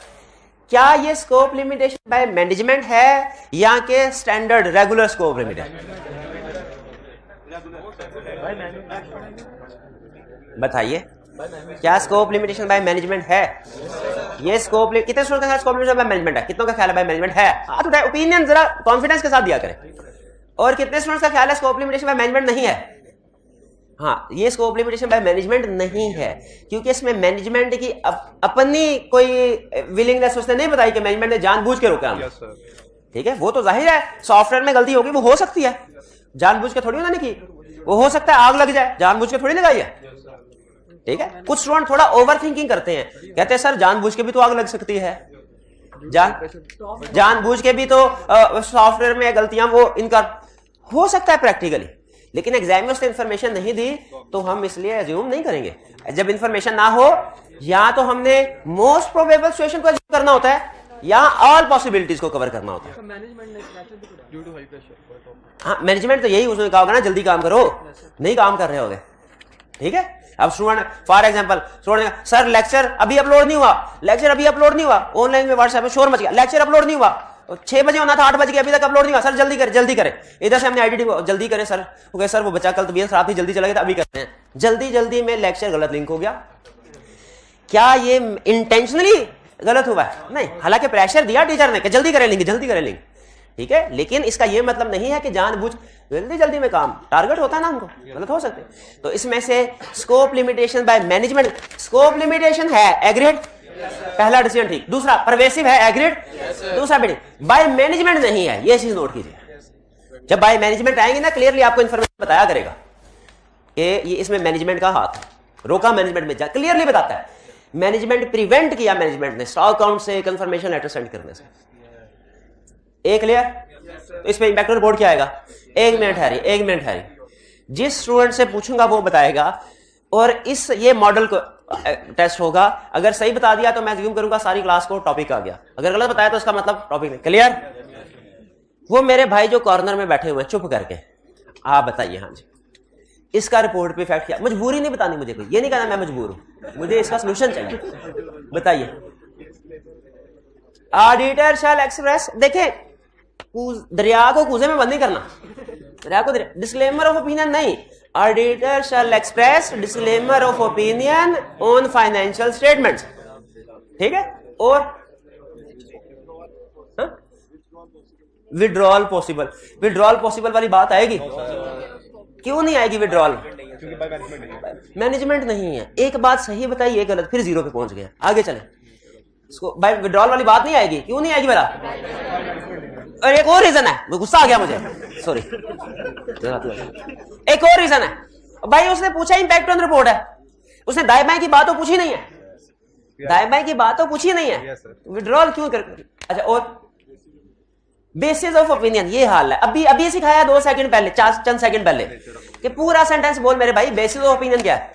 क्या ये स्कोप लिमिटेशन बाय मैनेजमेंट है या के स्टैंडर्ड रेगुलर स्कोप लिमिटेशन? बताइए, क्या स्कोप लिमिटेशन बाय मैनेजमेंट है? ये स्कोप कितने स्टूडेंट के साथ स्कोप लिमिटेशन बाय मैनेजमेंट है? कितनों का ख्याल है बाय मैनेजमेंट है? हाथ उठाए, ओपिनियन जरा कॉन्फिडेंस के साथ दिया करें। और कितने स्टूडेंट्स का ख्याल है स्कोप लिमिटेशन बाय मैनेजमेंट नहीं है? हाँ, ये स्कोप लिमिटेशन बाय मैनेजमेंट नहीं है, क्योंकि इसमें मैनेजमेंट की अपनी कोई विलिंगनेस उसने नहीं बताई कि मैनेजमेंट ने जानबूझ के रोका। ठीक है, वो तो जाहिर है सॉफ्टवेयर में गलती होगी, वो हो सकती है, जानबूझ के थोड़ी उन्होंने की। वो हो सकता है आग लग जाए, जानबूझ के थोड़ी लगाई है। ठीक है, कुछ स्टूडेंट थोड़ा ओवर थिंकिंग करते हैं, कहते हैं सर जानबूझ के भी तो आग लग सकती है, जानबूझ के भी तो सॉफ्टवेयर में गलतियां वो इनका हो सकता है प्रैक्टिकली, लेकिन एग्जाम में उसने इंफॉर्मेशन नहीं दी तो हम इसलिए एज्यूम नहीं करेंगे। जब इंफॉर्मेशन ना हो, या तो हमने मोस्ट प्रोबेबल सिचुएशन को एज्यूम करना होता है या ऑल पॉसिबिलिटीज को कवर करना होता है। हाँ, मैनेजमेंट तो यही उसने कहा होगा ना, जल्दी काम करो, नहीं काम कर रहे होगे। ठीक है, अब student for example student, sir lecture अभी अपलोड नहीं हुआ, लेक्चर अभी अपलोड नहीं हुआ, ऑनलाइन में व्हाट्सएप में शोर मच गया, लेक्चर अपलोड नहीं हुआ, 6 बजे होना था 8 बजे अभी तक अपलोड नहीं हुआ, सर जल्दी करें जल्दी करें। इधर से हमने आईडी जल्दी करें सर, ओके सर वो बच्चा कल तबीयत खराब थी जल्दी चला गया था, अभी करते हैं। जल्दी जल्दी में लेक्चर गलत लिंक हो गया। क्या ये इंटेंशनली गलत हुआ है? नहीं, हालांकि प्रेशर दिया टीचर ने कि जल्दी करें लिंक, जल्दी करें लिंक। ठीक है, लेकिन इसका यह मतलब नहीं है कि जानबूझ जल्दी जल्दी में काम, टारगेट होता है ना हमको, गलत हो सकते। तो इसमें से scope limitation by management, scope limitation है एग्रीड, पहला डिसीजन ठीक। दूसरा परवेसिव है एग्रीड, दूसरा बेटी बाय मैनेजमेंट नहीं है, ये चीज नोट कीजिए। जब बाय मैनेजमेंट आएंगे ना, क्लियरली आपको इंफॉर्मेशन बताया करेगा कि ये इसमें मैनेजमेंट का हाथ है, रोका मैनेजमेंट में, क्लियरली बताता है। मैनेजमेंट प्रिवेंट किया मैनेजमेंट ने स्टॉक अकाउंट से कंफर्मेशन लेटर सेंड करने से। एक क्लियर? तो इसमें इंपैक्ट रिपोर्ट क्या आएगा? 1 मिनट है, 1 मिनट है। जिस स्टूडेंट से पूछूंगा वो बताएगा, और इस ये मॉडल को टेस्ट होगा। अगर सही बता दिया तो मैं अज्यूम करूंगा सारी क्लास को टॉपिक आ गया, अगर गलत बताया तो इसका मतलब टॉपिक नहीं। क्लियर? वो मेरे भाई जो कॉर्नर में बैठे हुए चुप करके, आप बताइए। हाँ जी, इसका रिपोर्ट पे इफेक्ट क्या? मजबूरी नहीं बतानी मुझे, कोई ये नहीं कहना मैं मजबूर हूं, मुझे इसका सोल्यूशन चाहिए। बताइए। ऑडिटर शैल एक्सप्रेस, देखें दरिया को कूजे में बंद नहीं करना, दरिया को डिस्क्लेमर ऑफ ओपिनियन नहीं, auditor shall express disclaimer of opinion on financial statements. ठीक है, और विड्रॉल पॉसिबल, विड्रॉल पॉसिबल वाली बात आएगी? क्यों नहीं आएगी विड्रॉल? मैनेजमेंट नहीं है। एक बात सही बताई, एक गलत, फिर 0 पे पहुंच गया। आगे चले, इसको बाय विड्रॉल वाली बात नहीं आएगी। क्यों नहीं आएगी मेरा? और एक और रीजन है, गुस्सा आ गया मुझे, सॉरी। एक और रीजन है भाई, उसने पूछा इंपैक्ट ऑन रिपोर्ट है, उसने दाएं बाएं की बात तो पूछी नहीं है, दाएं बाएं की बात तो पूछी नहीं है, विड्रॉल क्यों कर? अच्छा, और बेसिस ऑफ ओपिनियन, ये हाल है। अभी सिखाया 2 सेकंड पहले, चंद सेकंड पहले, कि पूरा सेंटेंस बोल मेरे भाई, बेसिस ऑफ ओपिनियन क्या है?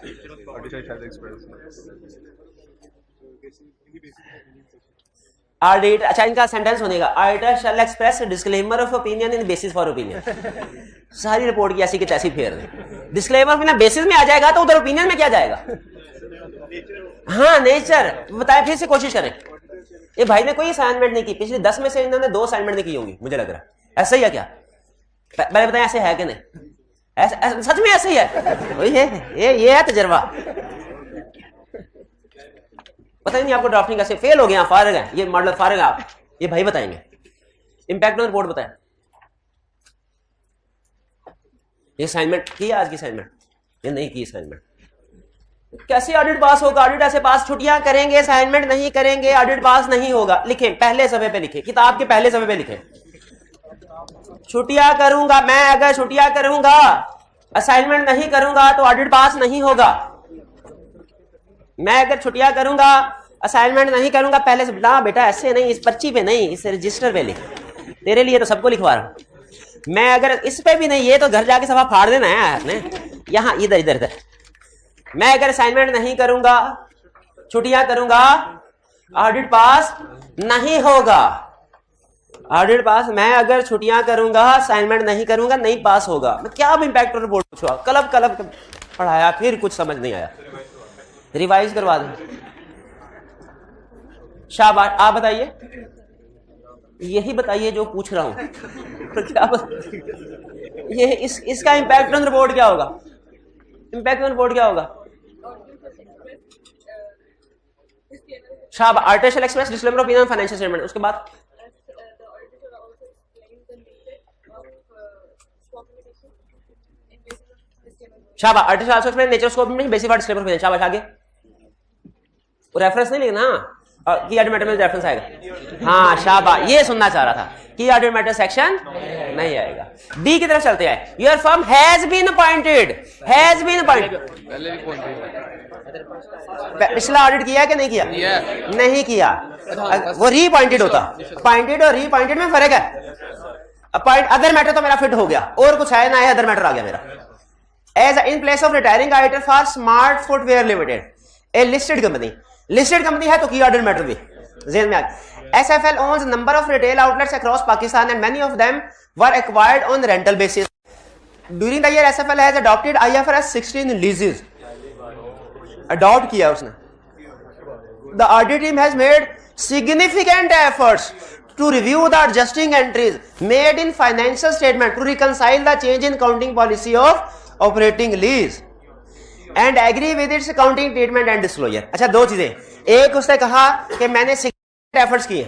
ऑडिट, अच्छा इनका सेंटेंस बनेगा, auditor shall express disclaimer of opinion in basis for opinion. सारी रिपोर्ट की ऐसी की तैसी फेर दे, डिस्क्लेमर में बेसिस में आ जाएगा तो उधर ओपिनियन में क्या जाएगा? हाँ, नेचर। बताए, फिर से कोशिश करें। ये भाई ने कोई असाइनमेंट नहीं की, पिछले 10 में से इन्होंने 2 असाइनमेंट नहीं की होंगी, मुझे लग रहा है। ऐसा ही है क्या? पहले बताएं, ऐसे है कि नहीं? ऐसा सच में ऐसे ही है? ये है तजर्बा। पता नहीं आपको ड्राफ्टिंग कैसे फेल हो गया, फारिग है ये मॉडल, फारिग है आप, ये भाई बताएंगे। इंपैक्ट ऑन रिपोर्ट बताएं, ये असाइनमेंट की आज की असाइनमेंट, ये नहीं की असाइनमेंट। कैसे ऑडिट पास होगा? ऑडिट ऐसे पास, छुट्टियां करेंगे, असाइनमेंट नहीं करेंगे, ऑडिट पास नहीं होगा। लिखें, पहले सफे पे लिखें, किताब के पहले सफे पे लिखें, छुट्टियां करूंगा मैं, अगर छुट्टियां करूंगा, असाइनमेंट नहीं करूंगा तो ऑडिट पास नहीं होगा। मैं अगर छुट्टियां करूंगा, असाइनमेंट नहीं करूंगा, पहले से ना बेटा ऐसे नहीं, इस पर्ची पे नहीं, इस रजिस्टर पे लिख। तेरे लिए तो सबको लिखवा रहा हूं मैं, अगर इस पे भी नहीं, ये तो घर जाके सफा फाड़ देना है आपने, यहां इधर इधर इधर। मैं अगर असाइनमेंट नहीं करूंगा, छुट्टियां करूंगा, ऑडिट पास नहीं होगा। ऑडिट पास, मैं अगर छुट्टियां करूंगा, असाइनमेंट नहीं करूंगा, नहीं पास होगा। मैं क्या इम्पैक्ट रिपोर्ट पूछा, कलब पढ़ाया, फिर कुछ समझ नहीं आया, रिवाइज करवा दें। शाबाश, आप बताइए, यही बताइए जो पूछ रहा हूं। क्या ये इसका इम्पैक्ट ऑन रिपोर्ट क्या होगा? इम्पैक्ट ऑन रिपोर्ट क्या होगा? शाबाश, artificial express disclaimer of opinion financial statement. उसके बाद शाबाश, artificial also explain nature scope में बेसिक डिस्क्लेमर ऑफ ओपिनियन। शाबाश, आगे रेफरेंस नहीं लिखना, की ऑडिट मैटर में रेफरेंस आएगा। हाँ शाबाश, ये सुनना चाह रहा था, की ऑडिट मैटर सेक्शन नहीं आएगा। डी की तरफ चलते हैं। Your firm has been appointed, has been appointed, पिछला ऑडिट किया कि नहीं किया? नहीं किया, वो रीअपॉइंटेड होता। अपॉइंटेड और रीअपॉइंटेड में फर्क है। अपॉइंट अदर मैटर तो मेरा फिट हो गया, और कुछ है ना है, अदर मैटर आ गया मेरा। As in place of retiring auditor for smart footwear limited, a listed company, listed company है तो की ऑडिट मैटर भी जेल में आ गया। SFL owns number of retail outlets across Pakistan and many of them were acquired on rental basis. During the year SFL has adopted IFRS 16 leases, adopt किया उसने। The audit team has made significant efforts to review the adjusting entries made in financial statement to reconcile the change in accounting policy of operating lease and agree with its accounting treatment and disclosure। अच्छा, दो चीजें, एक उसने कहा कि मैंने significant efforts किए,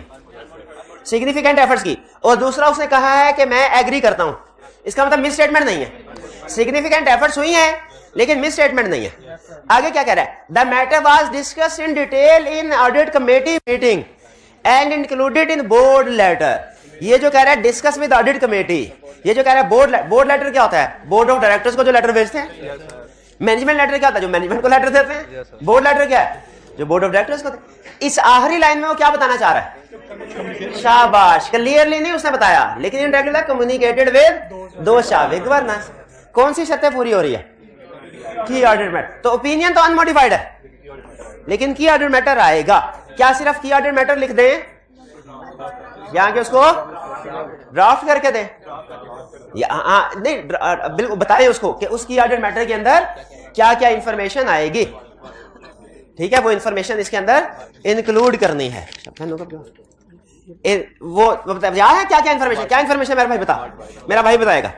significant efforts की, और दूसरा उसने कहा है कि मैं एग्री करता हूं। इसका मतलब मिस स्टेटमेंट नहीं है, significant efforts हुई हैं लेकिन मिस स्टेटमेंट नहीं है। आगे क्या कह रहा है? The matter was discussed in detail in audit committee meeting and included in board letter. ये जो कह रहा है डिस्कस विद ऑडिट कमेटी, ये जो कह रहा है बोर्ड लेटर क्या होता है? बोर्ड ऑफ डायरेक्टर्स को जो लेटर भेजते हैं। मैनेजमेंट लेटर क्या होता है? जो मैनेजमेंट को लेटर देते हैं। बोर्ड लेटर क्या है? जो बोर्ड ऑफ डायरेक्टर्स को। इस आखिरी लाइन में वो क्या बताना चाह रहा है? शाबाश, क्लियरली नहीं उसने बताया, लेकिन इनडायरेक्टली कम्युनिकेटेड विद दो शाबिक गवर्नेंस। कौन सी शर्तें पूरी हो रही है? की ऑडिट मैटर। तो ओपिनियन तो अनमोडिफाइड है, लेकिन की ऑडिट मैटर आएगा। क्या सिर्फ की ऑडिट मैटर लिख दें या कि उसको ड्राफ्ट करके दें? नहीं, बिल्कुल बताएं उसको कि उसकी ऑडिट मैटर के अंदर क्या क्या इंफॉर्मेशन आएगी। ठीक है, वो इंफॉर्मेशन इसके अंदर इंक्लूड करनी है। वो याद है क्या क्या इंफॉर्मेशन? क्या इंफॉर्मेशन मेरा भाई बता, मेरा भाई बताएगा।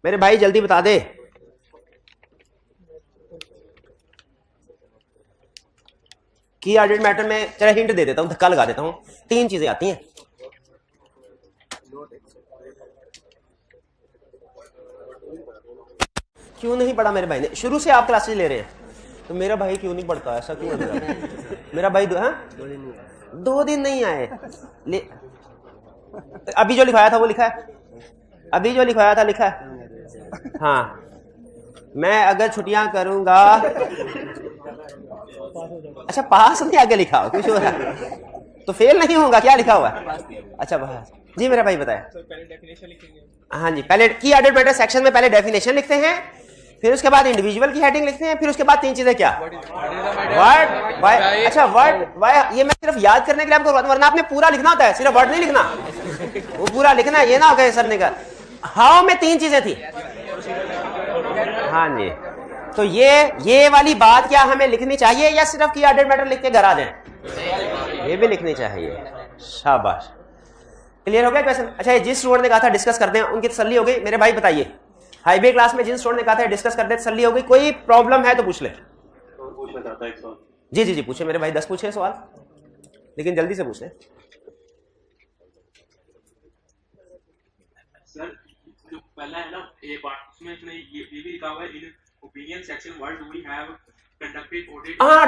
मेरे भाई जल्दी बता दे। की ऑडिट मैटर में चलो हिंट दे देता हूं, धक्का लगा देता हूं। 3 चीजें आती हैं। क्यों नहीं पढ़ा मेरे भाई ने? शुरू से आप क्लासेस ले रहे हैं तो मेरा भाई क्यों नहीं पढ़ता? ऐसा क्यों है? मेरा भाई 2 दिन नहीं आए। अभी जो लिखाया था वो लिखा है, अभी जो लिखाया था लिखा है। हाँ, मैं अगर छुट्टियां करूंगा, अच्छा पास नहीं आगे लिखा हो, कुछ हो रहा तो फेल नहीं होगा, क्या लिखा हुआ है? अच्छा पास। जी मेरा भाई बताया। पहले डेफिनेशन लिखेंगे। हाँ जी, पहले की ऑडिट मैटर सेक्शन में पहले डेफिनेशन लिखते हैं, फिर उसके बाद इंडिविजुअल की हेडिंग लिखते हैं, फिर उसके बाद 3 चीजें क्या? Word, why. अच्छा वर्ड, वाई, ये मैं सिर्फ याद करने के लिए आपको, वरना आपने पूरा लिखना होता है, सिर्फ वर्ड नहीं लिखना, वो पूरा लिखना है। ये ना हो गया सर ने कहा हाउ में 3 चीजें थी। हाँ जी, तो ये वाली बात क्या हमें लिखनी चाहिए या सिर्फ की ऑडिट मैटर लिख के घर आ जाए? ये भी लिखनी चाहिए। शाबाश, क्लियर हो गया क्वेश्चन? अच्छा, ये जिस स्टूडेंट ने कहा था डिस्कस करते हैं, उनकी तसल्ली हो गई? मेरे भाई बताइए, हाईवे क्लास में जिन स्टूडेंट ने कहा था डिस्कस करते हैं, तसल्ली हो गई? कोई प्रॉब्लम है तो पूछ ले। जी जी जी पूछे मेरे भाई, 10 पूछे सवाल, लेकिन जल्दी से पूछ ले। सर जो पहला है ना ए पार्ट, उसमें इसने ये भी लिखा हुआ है in opinion section what do we have conducted audit. हाँ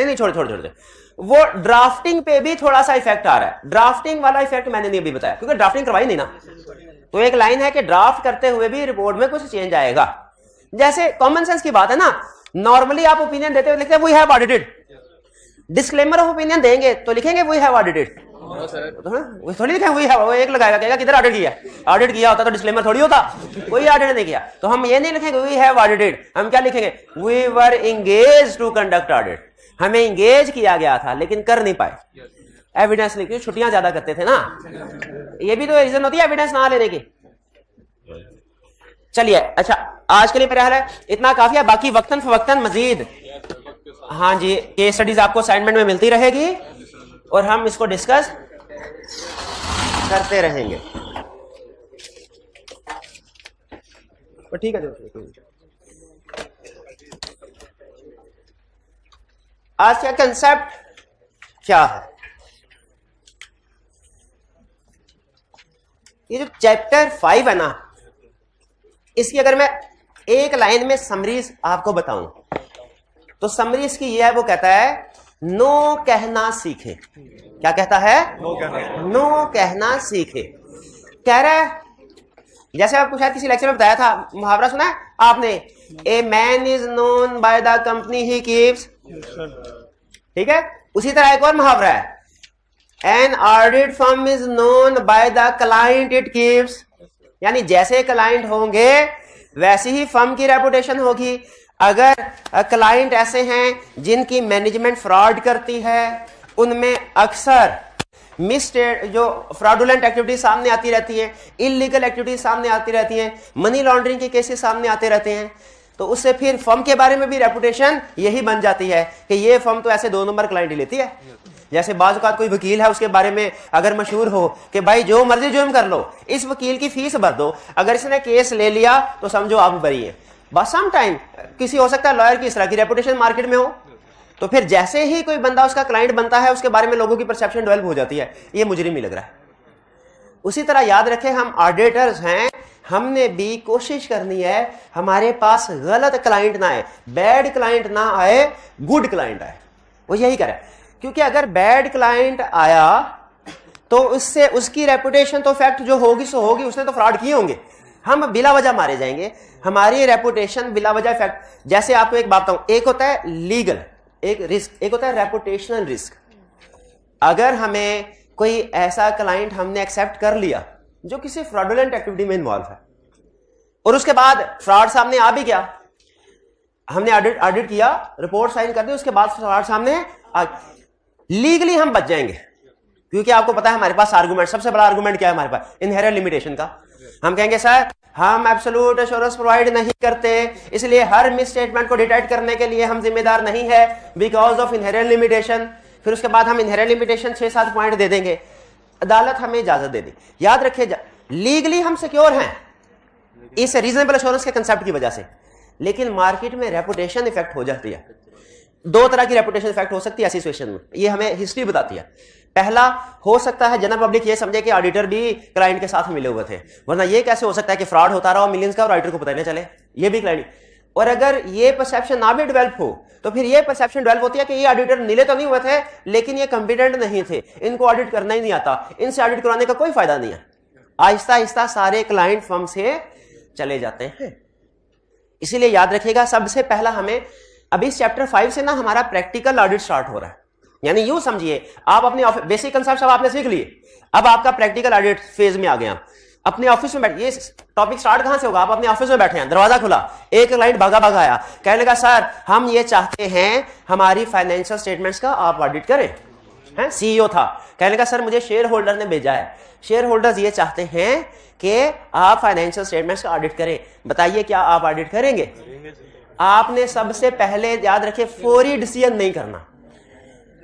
नहीं छोड़ वो ड्राफ्टिंग पे भी थोड़ा सा इफेक्ट आ रहा है। ड्राफ्टिंग वाला इफेक्ट मैंने नहीं अभी बताया, क्योंकि ड्राफ्टिंग करवाई नहीं ना। तो एक लाइन है कि ड्राफ्ट करते हुए भी रिपोर्ट में कुछ चेंज आएगा। जैसे कॉमन सेंस की बात है ना, नॉर्मली आप ओपिनियन देते हुए लिखते हैं we have audited, disclaimer of opinion देंगे तो लिखेंगे वी हैव ऑडिटेड, वो थोड़ी लिखेंगे वी हैव, वो एक लगाएगा, कहेगा किधर ऑडिट किया? ऑडिट किया होता तो डिस्क्लेमर थोड़ी होता, कोई ऑडिट नहीं किया। तो हम ये नहीं लिखेंगे वी हैव ऑडिटेड, हम क्या लिखेंगे? We were engage to conduct audit, हमें एंगेज किया गया था लेकिन कर नहीं पाए। एविडेंस नहीं, क्योंकि छुट्टियां ज्यादा करते थे ना, ये भी तो रीजन होती है एविडेंस ना लेने की। चलिए अच्छा, आज के लिए मेरा हाल है इतना काफी है, बाकी वक्तन फवक्तन मजीद हाँ जी केस स्टडीज आपको असाइनमेंट में मिलती रहेगी और हम इसको डिस्कस करते रहेंगे। तो ठीक है, आज का कंसेप्ट क्या है? ये जो चैप्टर 5 है ना, इसकी अगर मैं एक लाइन में समरीज आपको बताऊं तो समरी इसकी ये है, वो कहता है नो कहना सीखे। क्या कहता है? नो कहना सीखे। कह रहा है, जैसे आपको शायद किसी लेक्चर में बताया था, मुहावरा सुना है आपने, a man is known by the company he keeps, ठीक है? उसी तरह एक और मुहावरा है, an audit firm is known by the client it keeps, यानी जैसे क्लाइंट होंगे वैसी ही फर्म की रेपुटेशन होगी। अगर क्लाइंट ऐसे हैं जिनकी मैनेजमेंट फ्रॉड करती है, उनमें अक्सर जो फ्रॉडुलेंट एक्टिविटीज सामने आती रहती हैं, इलीगल एक्टिविटीज सामने आती रहती हैं, मनी लॉन्ड्रिंग के केसेस सामने आते रहते हैं, तो उससे फिर फर्म के बारे में भी रेपुटेशन यही बन जाती है कि ये फर्म तो ऐसे 2 नंबर क्लाइंट ही लेती है। जैसे बाज़ औक़ात कोई वकील है, उसके बारे में अगर मशहूर हो कि भाई जो मर्जी जुर्म कर लो, इस वकील की फीस भर दो, अगर इसने केस ले लिया तो समझो आप बरी है। बस सम टाइम किसी हो सकता है लॉयर की इस तरह की रेपुटेशन मार्केट में हो, तो फिर जैसे ही कोई बंदा उसका क्लाइंट बनता है, उसके बारे में लोगों की परसेप्शन डेवलप हो जाती है, ये मुजरिम ही लग रहा है। उसी तरह याद रखें, हम ऑडिटर्स हैं, हमने भी कोशिश करनी है हमारे पास गलत क्लाइंट ना आए, बैड क्लाइंट ना आए, गुड क्लाइंट आए। वो यही करे, क्योंकि अगर बैड क्लाइंट आया तो उससे उसकी रेपुटेशन तो इफेक्ट जो होगी सो होगी, उसने तो फ्रॉड किए होंगे, हम बिला वजह मारे जाएंगे, हमारी रेपुटेशन बिला वजह इफेक्ट। जैसे आपको एक बात बताऊं, एक होता है लीगल एक रिस्क, एक होता है रेपुटेशनल रिस्क। अगर हमें कोई ऐसा क्लाइंट हमने एक्सेप्ट कर लिया जो किसी फ्रॉडुलेंट एक्टिविटी में इन्वॉल्व है और उसके बाद फ्रॉड सामने आ भी गया, हमने ऑडिट किया, रिपोर्ट साइन कर दी, उसके बाद फ्रॉड सामने लीगली हम बच जाएंगे, क्योंकि आपको पता है हमारे पास आर्गुमेंट, सबसे बड़ा आर्गुमेंट क्या है हमारे पास? इनहेरेंट लिमिटेशन का। हम कहेंगे सर हम एब्सोल्यूट एश्योरेंस प्रोवाइड नहीं करते, इसलिए हर मिस स्टेटमेंट को डिटेक्ट करने के लिए हम जिम्मेदार नहीं है बिकॉज ऑफ इनहेरेंट लिमिटेशन। फिर उसके बाद हम इनहेरेंट लिमिटेशन 6-7 पॉइंट दे देंगे, अदालत हमें इजाजत दे दी। याद रखिए लीगली हम सिक्योर हैं इस रीजनेबल एश्योरेंस के कंसेप्ट की वजह से, लेकिन मार्केट में रेपुटेशन इफेक्ट हो जाती है। 2 तरह की रेपुटेशन इफेक्ट हो सकती है ऐसी सिचुएशन में, ये हमें हिस्ट्री बताती है। पहला हो सकता है जनरल पब्लिक ये समझे कि ऑडिटर भी क्लाइंट के साथ मिले हुए थे, वरना ये कैसे हो सकता है कि फ्रॉड होता रहा मिलियंस का और ऑडिटर को पता नहीं चले, ये भी क्लाइंट। और अगर ये परसेप्शन ना भी डेवलप हो तो फिर ये परसेप्शन डेवलप होती है कि ये ऑडिटर मिले तो नहीं हुए थे, लेकिन ये कॉम्पिटेंट नहीं थे, इनको ऑडिट करना ही नहीं आता, इनसे ऑडिट करवाने का कोई फायदा नहीं है। आहिस्ता आहिस्ता सारे क्लाइंट फर्म से चले जाते हैं। इसीलिए याद रखिएगा, सबसे पहला हमें अभी इस चैप्टर 5 से ना हमारा प्रैक्टिकल ऑडिट स्टार्ट हो रहा है। यानी यूं समझिए, आप अपने बेसिक कंसेप्ट सब आपने सीख लिए, अब आपका प्रैक्टिकल ऑडिट फेज में आ गया। अपने ऑफिस में बैठ, ये टॉपिक स्टार्ट कहां से होगा? आप अपने ऑफिस में बैठे हैं, दरवाजा खुला, एक क्लाइंट भागा भागा आया, कहने लगा सर हम ये चाहते हैं हमारी फाइनेंशियल स्टेटमेंट्स का आप ऑडिट करें। हैं, सीईओ था, कहने लगा सर मुझे शेयर होल्डर ने भेजा है, शेयर होल्डर्स ये चाहते हैं कि आप फाइनेंशियल स्टेटमेंट्स का ऑडिट करें, बताइए क्या आप ऑडिट करेंगे? आपने सबसे पहले याद रखे फौरी डिसीजन नहीं करना।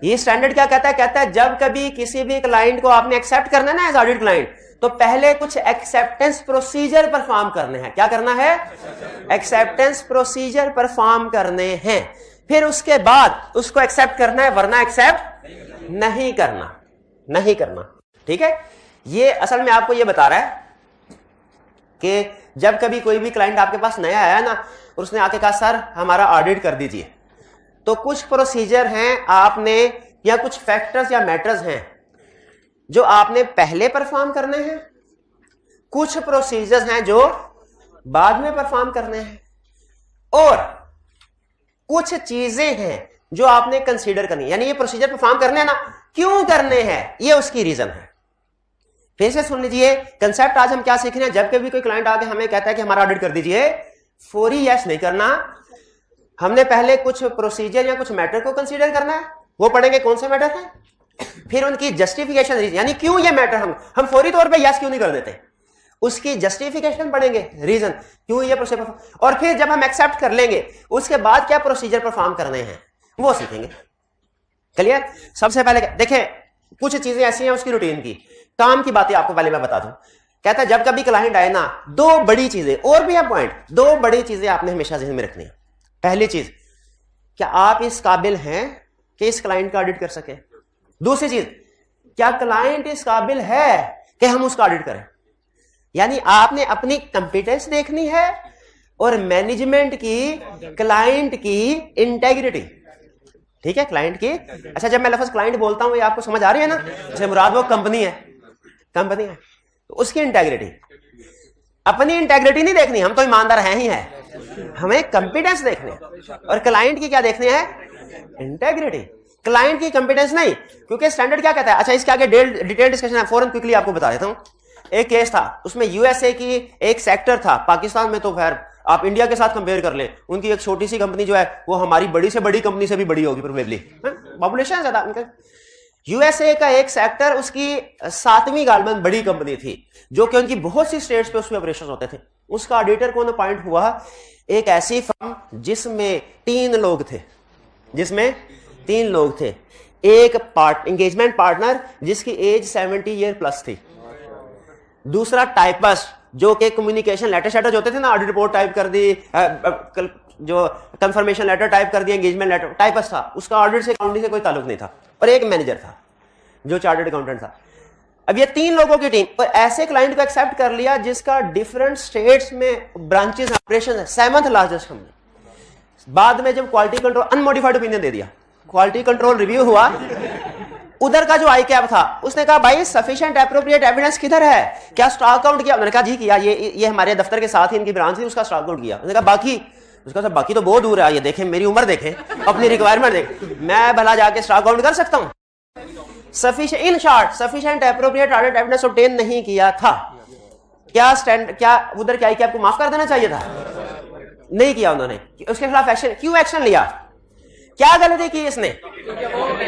ये स्टैंडर्ड क्या कहता है? कहता है जब कभी किसी भी क्लाइंट को आपने एक्सेप्ट करना है ना एज ऑडिट क्लाइंट, तो पहले कुछ एक्सेप्टेंस प्रोसीजर परफॉर्म करने हैं। क्या करना है? एक्सेप्टेंस प्रोसीजर परफॉर्म करने हैं, फिर उसके बाद उसको एक्सेप्ट करना है, वरना एक्सेप्ट नहीं करना, नहीं करना। ठीक है, ये असल में आपको ये बता रहा है कि जब कभी कोई भी क्लाइंट आपके पास नया आया ना और उसने आके कहा सर हमारा ऑडिट कर दीजिए, तो कुछ प्रोसीजर हैं आपने, या कुछ फैक्टर्स या मैटर्स हैं जो आपने पहले परफॉर्म करने हैं, कुछ प्रोसीजर्स हैं जो बाद में परफॉर्म करने हैं, और कुछ चीजें हैं जो आपने कंसीडर करनी है। यानी ये प्रोसीजर परफॉर्म करने हैं ना, क्यों करने हैं, ये उसकी रीजन है। फिर से सुन लीजिए कंसेप्ट, आज हम क्या सीख रहे हैं। जब कभी कोई क्लाइंट आके हमें कहता है कि हमारा ऑडिट कर दीजिए, फौरी यस नहीं करना, हमने पहले कुछ प्रोसीजर या कुछ मैटर को कंसीडर करना है। वो पढ़ेंगे कौन से मैटर है? फिर उनकी जस्टिफिकेशन, यानी क्यों ये मैटर, हम फौरी तौर पे यस क्यों नहीं कर देते, उसकी जस्टिफिकेशन पढ़ेंगे, रीजन क्यों ये प्रोसीजर, और फिर जब हम एक्सेप्ट कर लेंगे उसके बाद क्या प्रोसीजर परफॉर्म करने हैं वो सीखेंगे। क्लियर? सबसे पहले देखें कुछ चीजें ऐसी हैं उसकी रूटीन की, काम की बातें आपको पहले मैं बता दूं। कहता है जब कभी क्लाइंट आए ना, दो बड़ी चीजें, और भी है पॉइंट, दो बड़ी चीजें आपने हमेशा ज़हन में रखनी है। पहली चीज, क्या आप इस काबिल हैं कि इस क्लाइंट का ऑडिट कर सके। दूसरी चीज, क्या क्लाइंट इस काबिल है कि हम उसका ऑडिट करें। यानी आपने अपनी कंपिटेंस देखनी है और मैनेजमेंट की क्लाइंट की इंटेग्रिटी। ठीक है, क्लाइंट की। अच्छा, जब मैं लफ्ज क्लाइंट बोलता हूं ये आपको समझ आ रही है ना, जैसे मुराद वो कंपनी है, कंपनी है तो उसकी इंटेग्रिटी, अपनी इंटेग्रिटी नहीं देखनी, हम तो ईमानदार हैं ही हैं, हमें कंपिटेंस देखनी है। और क्लाइंट की क्या देखनी है, इंटेग्रिटी, क्लाइंट की कंपिटेंस नहीं, क्योंकि स्टैंडर्ड क्या कहता है। अच्छा, इसके आगे डिटेल डिस्कशन है, फौरन क्विकली आपको बता देता हूं। एक केस था, उसमें यूएसए की एक सेक्टर था, पाकिस्तान में तो खैर आप इंडिया के साथ कंपेयर कर लें, उनकी एक छोटी सी कंपनी जो है वो हमारी बड़ी से बड़ी कंपनी से भी बड़ी होगी प्रोबेबली, पॉपुलेशन ज्यादा उनका। यूएसए का एक सेक्टर उसकी 7वीं गालबन बड़ी कंपनी थी, जो कि उनकी बहुत सी स्टेट्स पे उसमें ऑपरेशन होते थे। उसका ऑडिटर कौन अपॉइंट हुआ, एक ऐसी फर्म जिसमें 3 लोग थे, जिसमें 3 लोग थे। एक एंगेजमेंट पार्टनर जिसकी एज 70 ईयर प्लस थी, दूसरा टाइपस जो कि कम्युनिकेशन लेटर शेटर जो होते थे ना, ऑडिट रिपोर्ट टाइप कर दी, जो कंफर्मेशन लेटर टाइप कर दिया, एंगेजमेंट लेटर, टाइपस था, उसका ऑडिट से अकाउंटिंग से कोई ताल्लुक नहीं था। और एक मैनेजर था जो चार्टर्ड अकाउंटेंट था। अब ये 3 लोगों की टीम, और ऐसे क्लाइंट को एक्सेप्ट कर लिया जिसका डिफरेंट स्टेट्स में ब्रांचेस ऑपरेशन है, 7th लार्जेस्ट कंपनी। बाद में जब क्वालिटी कंट्रोल अनमोडिफाइड ओपिनियन दे दिया, क्वालिटी कंट्रोल रिव्यू हुआ, उधर का जो आई कैप था उसने कहा भाई सफिशिएंट एप्रोप्रिएट एविडेंस किधर है, क्या स्टॉक काउंट किया। उन्होंने कहा जी किया, ये हमारे दफ्तर के साथ ही इनकी ब्रांच थी, उसका स्टॉक काउंट किया। उन्होंने कहा बाकी, उसका सब बाकी तो बहुत दूर है, ये देखें मेरी उम्र देखें, अपनी रिक्वायरमेंट देखें, मैं भला जाके स्टॉक काउंट कर सकता हूं। Sufficient, in short sufficient appropriate audit evidence obtain नहीं किया था। क्या स्टैंड, क्या उधर क्या आई कैप को माफ कर देना चाहिए था, नहीं किया उन्होंने, उसके खिलाफ एक्शन, क्यों एक्शन लिया, क्या गलती की इसने,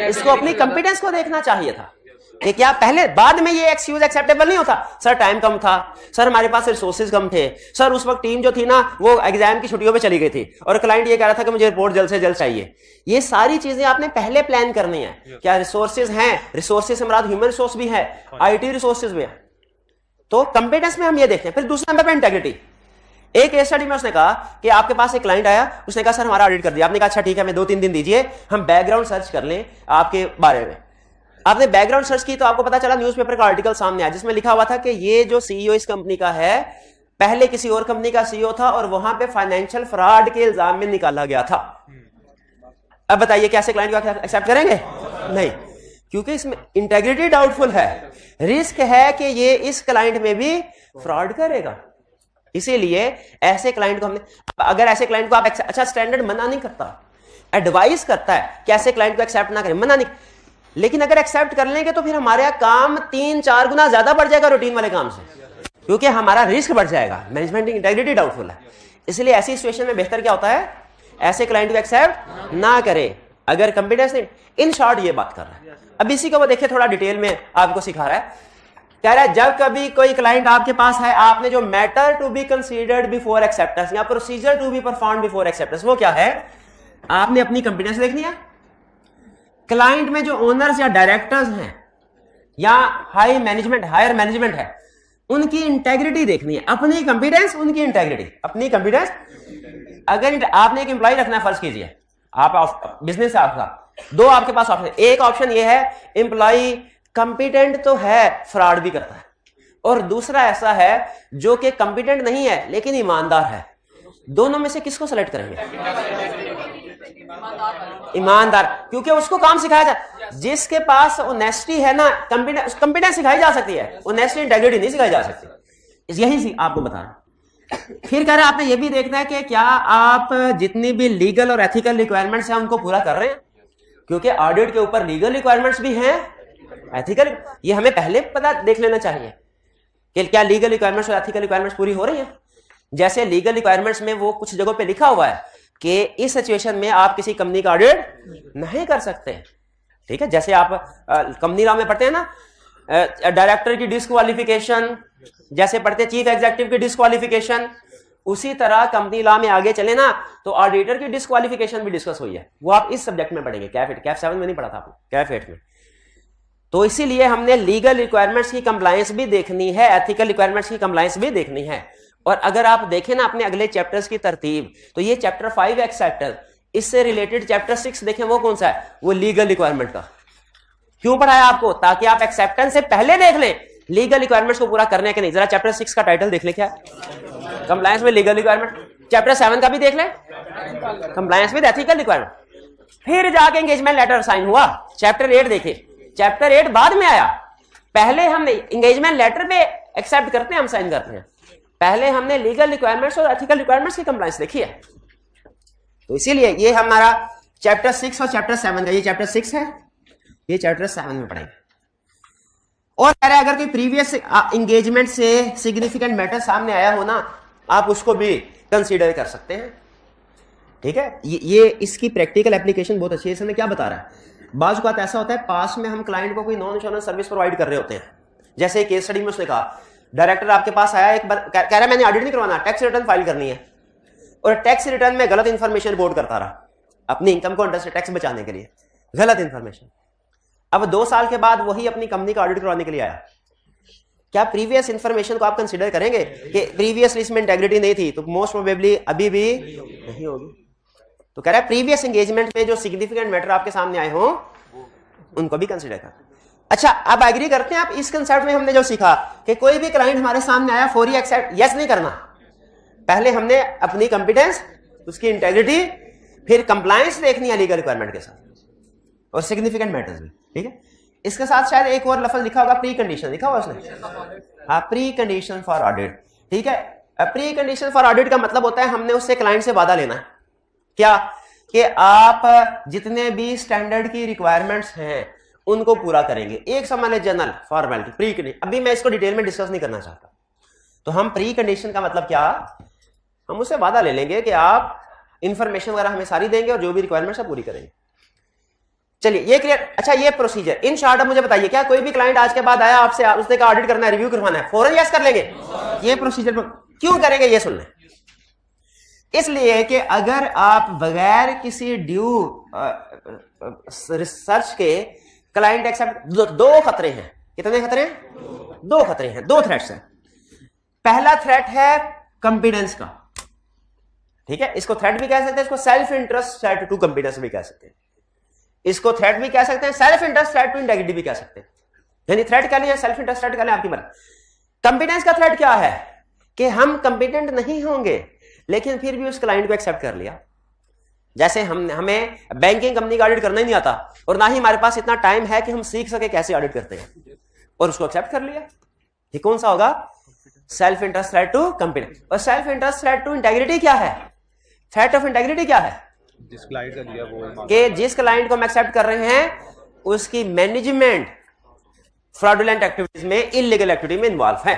इसको अपनी कंपिटेंस को देखना चाहिए था कि क्या पहले, बाद में ये एक्सक्यूज एक्सेप्टेबल नहीं होता। सर टाइम कम था, सर हमारे पास रिसोर्सेज कम थे, सर उस वक्त टीम जो थी ना वो एग्जाम की छुट्टियों पे चली गई थी, और क्लाइंट ये कह रहा था कि मुझे रिपोर्ट जल्द से जल्द चाहिए। ये सारी चीजें आपने पहले प्लान करनी है। क्या रिसोर्सेज हैं, रिसोर्सेज से मुराद ह्यूमन रिसोर्स भी है, आईटी रिसोर्सेज भी है, तो कंपिटेंस में हम ये देखते हैं। फिर दूसरा नंबर पर इंटेग्रिटी। एक केस स्टडी में उसने कहा कि आपके पास एक क्लाइंट आया, उसने कहा सर हमारा ऑडिट कर दिया। आपने कहा अच्छा ठीक है, मैं 2-3 दिन दीजिए, हम बैकग्राउंड सर्च कर लें आपके बारे में। आपने बैकग्राउंड सर्च की तो आपको पता चला न्यूज़पेपर का आर्टिकल सामने आया जिसमें लिखा हुआ था कि ये जो सीईओ इस कंपनी का है पहले किसी और कंपनी का सीईओ था और वहां पे फाइनेंशियल फ्रॉड के इल्जाम में निकाला गया था। अब बताइए कैसे क्लाइंट को एक्सेप्ट करेंगे, नहीं, क्योंकि इसमें इंटेग्रिटी डाउटफुल है, रिस्क है कि ये इस क्लाइंट में भी फ्रॉड करेगा। इसीलिए ऐसे क्लाइंट को हमने, अगर ऐसे क्लाइंट को आप अच्छा स्टैंडर्ड मना नहीं करता, एडवाइस करता है कि ऐसे क्लाइंट को एक्सेप्ट ना करें, मना नहीं, लेकिन अगर एक्सेप्ट कर लेंगे तो फिर हमारा काम 3-4 गुना ज्यादा बढ़ जाएगा रूटीन वाले काम से, क्योंकि हमारा रिस्क बढ़ जाएगा, मैनेजमेंट की इंटेग्रिटी डाउटफुल है। इसलिए ऐसी सिचुएशन में बेहतर क्या होता है, ऐसे क्लाइंट को एक्सेप्ट ना करे अगर कंपिटेंस नहीं। इन शॉर्ट ये बात कर रहा है। अब इसी को वो देखिए थोड़ा डिटेल में आपको सिखा रहा है। कह रहा है जब कभी कोई क्लाइंट आपके पास है, आपने जो matter to be considered before acceptance या procedure to be performed before acceptance, वो क्या है, आपने अपनी कंपिटेंस देखनी है, क्लाइंट में जो ओनर्स या डायरेक्टर्स हैं या हायर मैनेजमेंट है उनकी इंटेग्रिटी देखनी है, अपनी कंपिटेंस, उनकी इंटेग्रिटी, अपनी कंपिटेंस। अगर आपने एक एम्प्लॉय रखना है, फर्ज कीजिए आप बिजनेस है आपका, 2 आपके पास ऑप्शन, एक ऑप्शन ये है एम्प्लॉय कंपिटेंट तो है फ्रॉड भी करता है, और दूसरा ऐसा है जो कि कंपिटेंट नहीं है लेकिन ईमानदार है। दोनों में से किसको सेलेक्ट करेंगे, ईमानदार, क्योंकि उसको काम सिखाया जाए। जिसके पास ऑनेस्टी है ना, कंपिटेंस सिखाई जा सकती है, ऑनेस्टी इंटेग्रिटी नहीं सिखाई जा सकती। यही आपको बता रहा हूं। फिर कह रहे हैं आपने ये भी देखना है कि क्या आप जितनी भी लीगल और एथिकल रिक्वायरमेंट्स हैं उनको पूरा कर रहे हैं, क्योंकि ऑडिट के ऊपर लीगल रिक्वायरमेंट्स भी हैं, एथिकल, ये हमें पहले पता देख लेना चाहिए कि क्या लीगल रिक्वायरमेंट्स और एथिकल रिक्वायरमेंट्स पूरी हो रही हैं। जैसे लीगल रिक्वायरमेंट्स में वो कुछ जगहों पे लिखा हुआ है कि इस सिचुएशन में आप किसी कंपनी का ऑडिट नहीं कर सकते, ठीक है, जैसे आप कंपनी लॉ में पढ़ते हैं ना, डायरेक्टर की डिस्क्वालिफिकेशन, जैसे पढ़ते हैं चीफ एग्जीक्यूटिव की डिस्क्वालिफिकेशन, उसी तरह कंपनी लॉ में आगे चले ना तो ऑडिटर की डिस्क्वालिफिकेशन भी डिस्कस हुई है, वो आप इस सब्जेक्ट में पढ़ेंगे, कैफ 8, कैफ 7 में नहीं पढ़ा था आपने, कैफ 8 में। तो इसीलिए हमने लीगल रिक्वायरमेंट्स की कंप्लायंस भी देखनी है, एथिकल रिक्वायरमेंट्स की कंप्लायंस भी देखनी है। और अगर आप देखें ना अपने अगले चैप्टर्स की तरतीब, तो ये चैप्टर 5 एक्सेप्टर, इससे रिलेटेड चैप्टर 6 देखें वो कौन सा है, वो लीगल रिक्वायरमेंट का। क्यों पढ़ाया आपको, ताकि आप एक्सेप्टेंस से पहले देख लें लीगल रिक्वायरमेंट्स को पूरा करने के नहीं। जरा चैप्टर 6 का टाइटल देख ले, क्या है, compliance with legal requirement. Chapter 7 का भी देख ले, कंप्लायंस विद एथिकल रिक्वायरमेंट। फिर जाके एंगेजमेंट लेटर साइन हुआ, चैप्टर 8 देखे, चैप्टर 8 बाद में आया। पहले हमने एंगेजमेंट लेटर पे एक्सेप्ट करते हैं, हम साइन करते हैं, पहले हमने लीगल रिक्वायरमेंट्स और एथिकल रिक्वायरमेंट्स की कंप्लायंस देखी है। तो इसीलिए ये हमारा चैप्टर 6 और चैप्टर 7 का, ये चैप्टर 6 है, ये चैप्टर 7 में पढ़ेंगे। और कह रहे हैं अगर कोई प्रीवियस एंगेजमेंट से सिग्निफिकेंट मैटर सामने आया हो ना, आप उसको भी कंसीडर कर सकते हैं। ठीक है, ये इसकी प्रैक्टिकल एप्लीकेशन बहुत अच्छी है। इसमें क्या बता रहा है, बाज़ बात ऐसा होता है पास में हम क्लाइंट को कोई नॉन इंश्योरेंस सर्विस प्रोवाइड कर रहे होते हैं। जैसे केस स्टडी में उसने कहा, डायरेक्टर आपके पास आया, एक बार कह रहा है मैंने ऑडिट नहीं करवाना, टैक्स रिटर्न फाइल करनी है, और टैक्स रिटर्न में गलत इंफॉर्मेशन रिपोर्ट करता रहा अपनी इनकम को अंडर से टैक्स बचाने के लिए, गलत इंफॉर्मेशन। अब 2 साल के बाद वही अपनी कंपनी का ऑडिट करवाने के लिए आया, क्या प्रीवियस इंफॉर्मेशन को आप कंसीडर करेंगे कि प्रीवियसली इसमें इंटेग्रिटी नहीं थी, तो मोस्ट प्रोबेबली अभी भी नहीं होगी। तो कह रहा है प्रीवियस एंगेजमेंट में जो सिग्निफिकेंट मैटर आपके सामने आए हो उनको भी कंसीडर कर। अच्छा, अब एग्री करते हैं आप इस कंसेप्ट में हमने जो सीखा कि कोई भी क्लाइंट हमारे सामने आया फौरी एक्सेप्ट यस नहीं करना, पहले हमने अपनी कॉम्पिटेंस, उसकी इंटेग्रिटी, फिर कंप्लायंस देखनी है लीगल रिक्वायरमेंट के साथ और सिग्निफिकेंट मैटर्स भी। ठीक है, इसके साथ शायद एक और लफ्ज लिखा होगा, प्री कंडीशन लिखा हुआ उसने, हाँ, प्री कंडीशन फॉर ऑडिट। ठीक है, प्री कंडीशन फॉर ऑडिट का मतलब होता है हमने उससे क्लाइंट से वादा लेना है, क्या, कि आप जितने भी स्टैंडर्ड की रिक्वायरमेंट्स हैं उनको पूरा करेंगे। एक समझ ले जनरल फॉर्मेलिटी, प्री कंडीशन, अभी मैं इसको डिटेल में डिस्कस नहीं करना चाहता। तो हम प्री कंडीशन का मतलब क्या, हम उससे वादा ले लेंगे कि आप इंफॉर्मेशन वगैरह हमें सारी देंगे और जो भी रिक्वायरमेंट्स है पूरी करेंगे। चलिए ये क्लियर। अच्छा, ये प्रोसीजर इन शॉर्ट अब मुझे बताइए, क्या कोई भी क्लाइंट आज के बाद आया आपसे, उसने कहा ऑडिट करना है, रिव्यू करवाना है, फौरन यस कर लेंगे? ये प्रोसीजर क्यों करेंगे, ये सुन लें। इसलिए कि अगर आप बगैर किसी ड्यू रिसर्च के क्लाइंट एक्सेप्ट, दो खतरे हैं। कितने खतरे हैं? 2 खतरे हैं, 2 थ्रेट्स हैं। पहला थ्रेट है कॉम्पिटेंस का, ठीक है, इसको थ्रेट भी कह सकते हैं, इसको self interest threat to competence भी कह सकते हैं, इसको थ्रेट भी कह सकते हैं, self interest threat to integrity भी कह सकते हैं। यानी थ्रेट कह लें या सेल्फ इंटरेस्ट थ्रेट कह लें, आपकी मर्जी। कॉम्पिटेंस का थ्रेट क्या है कि हम कॉम्पिटेंट नहीं होंगे लेकिन फिर भी उस क्लाइंट को एक्सेप्ट कर लिया। जैसे हमें बैंकिंग कंपनी का ऑडिट करना ही नहीं आता और ना ही हमारे पास इतना टाइम है कि हम सीख सके कैसे ऑडिट करते हैं, और उसको एक्सेप्ट कर लिया। ये कौन सा होगा? Self interest threat to competence. और self interest threat to integrity क्या है? थ्रेट ऑफ इंटेग्रिटी क्या है? जिस क्लाइंट का दिया वो कि जिस क्लाइंट को हम एक्सेप्ट कर रहे हैं उसकी मैनेजमेंट फ्रॉडुलेंट एक्टिविटीज में, इलीगल एक्टिविटी में इन्वॉल्व है।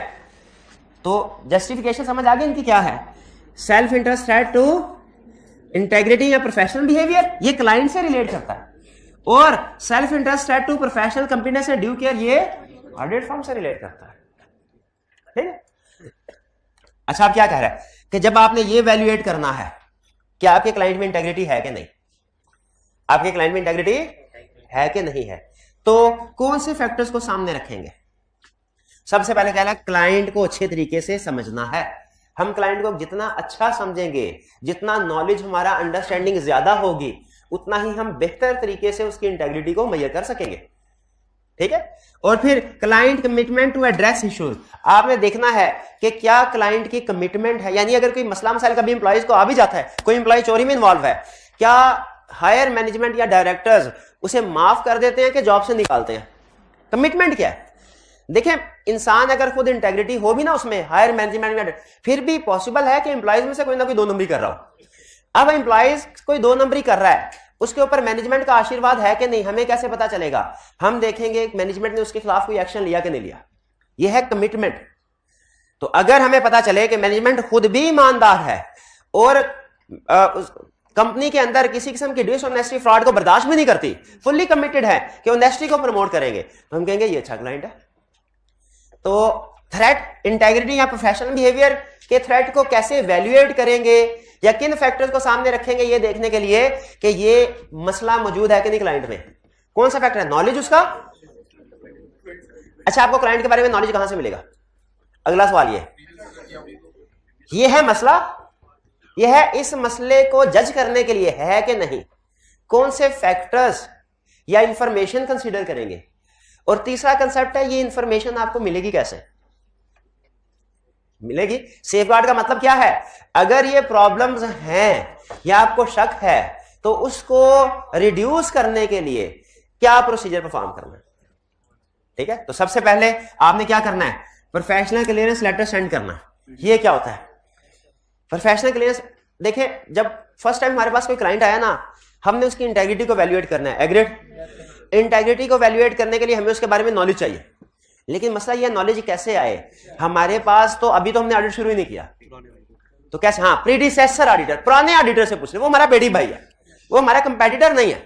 तो जस्टिफिकेशन समझ आ गई इनकी क्या है? Self interest threat to integrity या प्रोफेशनल बिहेवियर, ये क्लाइंट से रिलेट करता है, और self interest threat to professional competence and due care, ये ऑडिट फर्म से रिलेट करता है। ठीक है। अच्छा, आप क्या कह रहे हैं कि जब आपने ये वैल्यूएट करना है कि आपके क्लाइंट में इंटेग्रिटी है कि नहीं, आपके क्लाइंट में इंटेग्रिटी है कि नहीं है, तो कौन से फैक्टर्स को सामने रखेंगे? सबसे पहले क्या है, क्लाइंट को अच्छे तरीके से समझना है। हम क्लाइंट को जितना अच्छा समझेंगे, जितना नॉलेज हमारा अंडरस्टैंडिंग ज्यादा होगी, उतना ही हम बेहतर तरीके से उसकी इंटेग्रिटी को मेजर कर सकेंगे। ठीक है। और फिर client commitment to address issues, आपने देखना है कि क्या क्लाइंट की कमिटमेंट है, यानी अगर कोई मसला मसाइल कभी इंप्लॉइज को आ भी जाता है, कोई इंप्लॉय चोरी में इन्वॉल्व है, क्या हायर मैनेजमेंट या डायरेक्टर्स उसे माफ कर देते हैं कि जॉब से निकालते हैं? कमिटमेंट क्या है? देखें, इंसान अगर खुद इंटेग्रिटी हो भी ना उसमें, हायर मैनेजमेंट में, फिर भी पॉसिबल है कि इंप्लॉइज में से कोई ना कोई 2 नंबरी कर रहा हो। अब इंप्लॉइज कोई 2 नंबरी कर रहा है, उसके ऊपर मैनेजमेंट का आशीर्वाद है कि नहीं, हमें कैसे पता चलेगा? हम देखेंगे मैनेजमेंट ने उसके खिलाफ कोई एक्शन लिया कि नहीं लिया। यह है कमिटमेंट। तो अगर हमें पता चले कि मैनेजमेंट खुद भी ईमानदार है और कंपनी के अंदर किसी किस्म की डिसऑनेस्टी फ्रॉड को बर्दाश्त भी नहीं करती, फुल्ली कमिटेड है कि ऑनेस्टी को प्रमोट करेंगे, हम कहेंगे ये अच्छा क्लाइंट है। तो थ्रेट इंटेग्रिटी या प्रोफेशनल बिहेवियर के थ्रेट को कैसे वैल्यूएट करेंगे या किन फैक्टर्स को सामने रखेंगे ये देखने के लिए कि ये मसला मौजूद है कि नहीं क्लाइंट में। कौन सा फैक्टर है? नॉलेज उसका। अच्छा, आपको क्लाइंट के बारे में नॉलेज कहां से मिलेगा? अगला सवाल ये है मसला, ये है इस मसले को जज करने के लिए है कि नहीं, कौन से फैक्टर्स या इंफॉर्मेशन कंसीडर करेंगे। और तीसरा कंसेप्ट है ये इंफॉर्मेशन आपको मिलेगी कैसे? मिलेगी। सेफगार्ड का मतलब क्या है? अगर ये प्रॉब्लम्स हैं या आपको शक है तो उसको रिड्यूस करने के लिए क्या प्रोसीजर परफॉर्म करना है। ठीक है, तो सबसे पहले आपने क्या करना है? प्रोफेशनल क्लियरेंस लेटर सेंड करना है। ये क्या होता है प्रोफेशनल क्लियरेंस? देखिए, जब फर्स्ट टाइम हमारे पास कोई क्लाइंट आया ना, हमने उसकी इंटेग्रिटी को वैल्यूएट करना है। एग्रीड? इंटेग्रिटी को वैल्यूएट करने के लिए हमें उसके बारे में नॉलेज चाहिए, लेकिन मसला ये नॉलेज कैसे आए हमारे पास? तो अभी तो हमने ऑडिट शुरू ही नहीं किया, तो कैसे? हाँ, प्रीडिसेसर ऑडिटर, पुराने ऑडिटर से पूछ रहे, वो हमारा पेटी भाई है, वो हमारा कंपेटिटर नहीं है,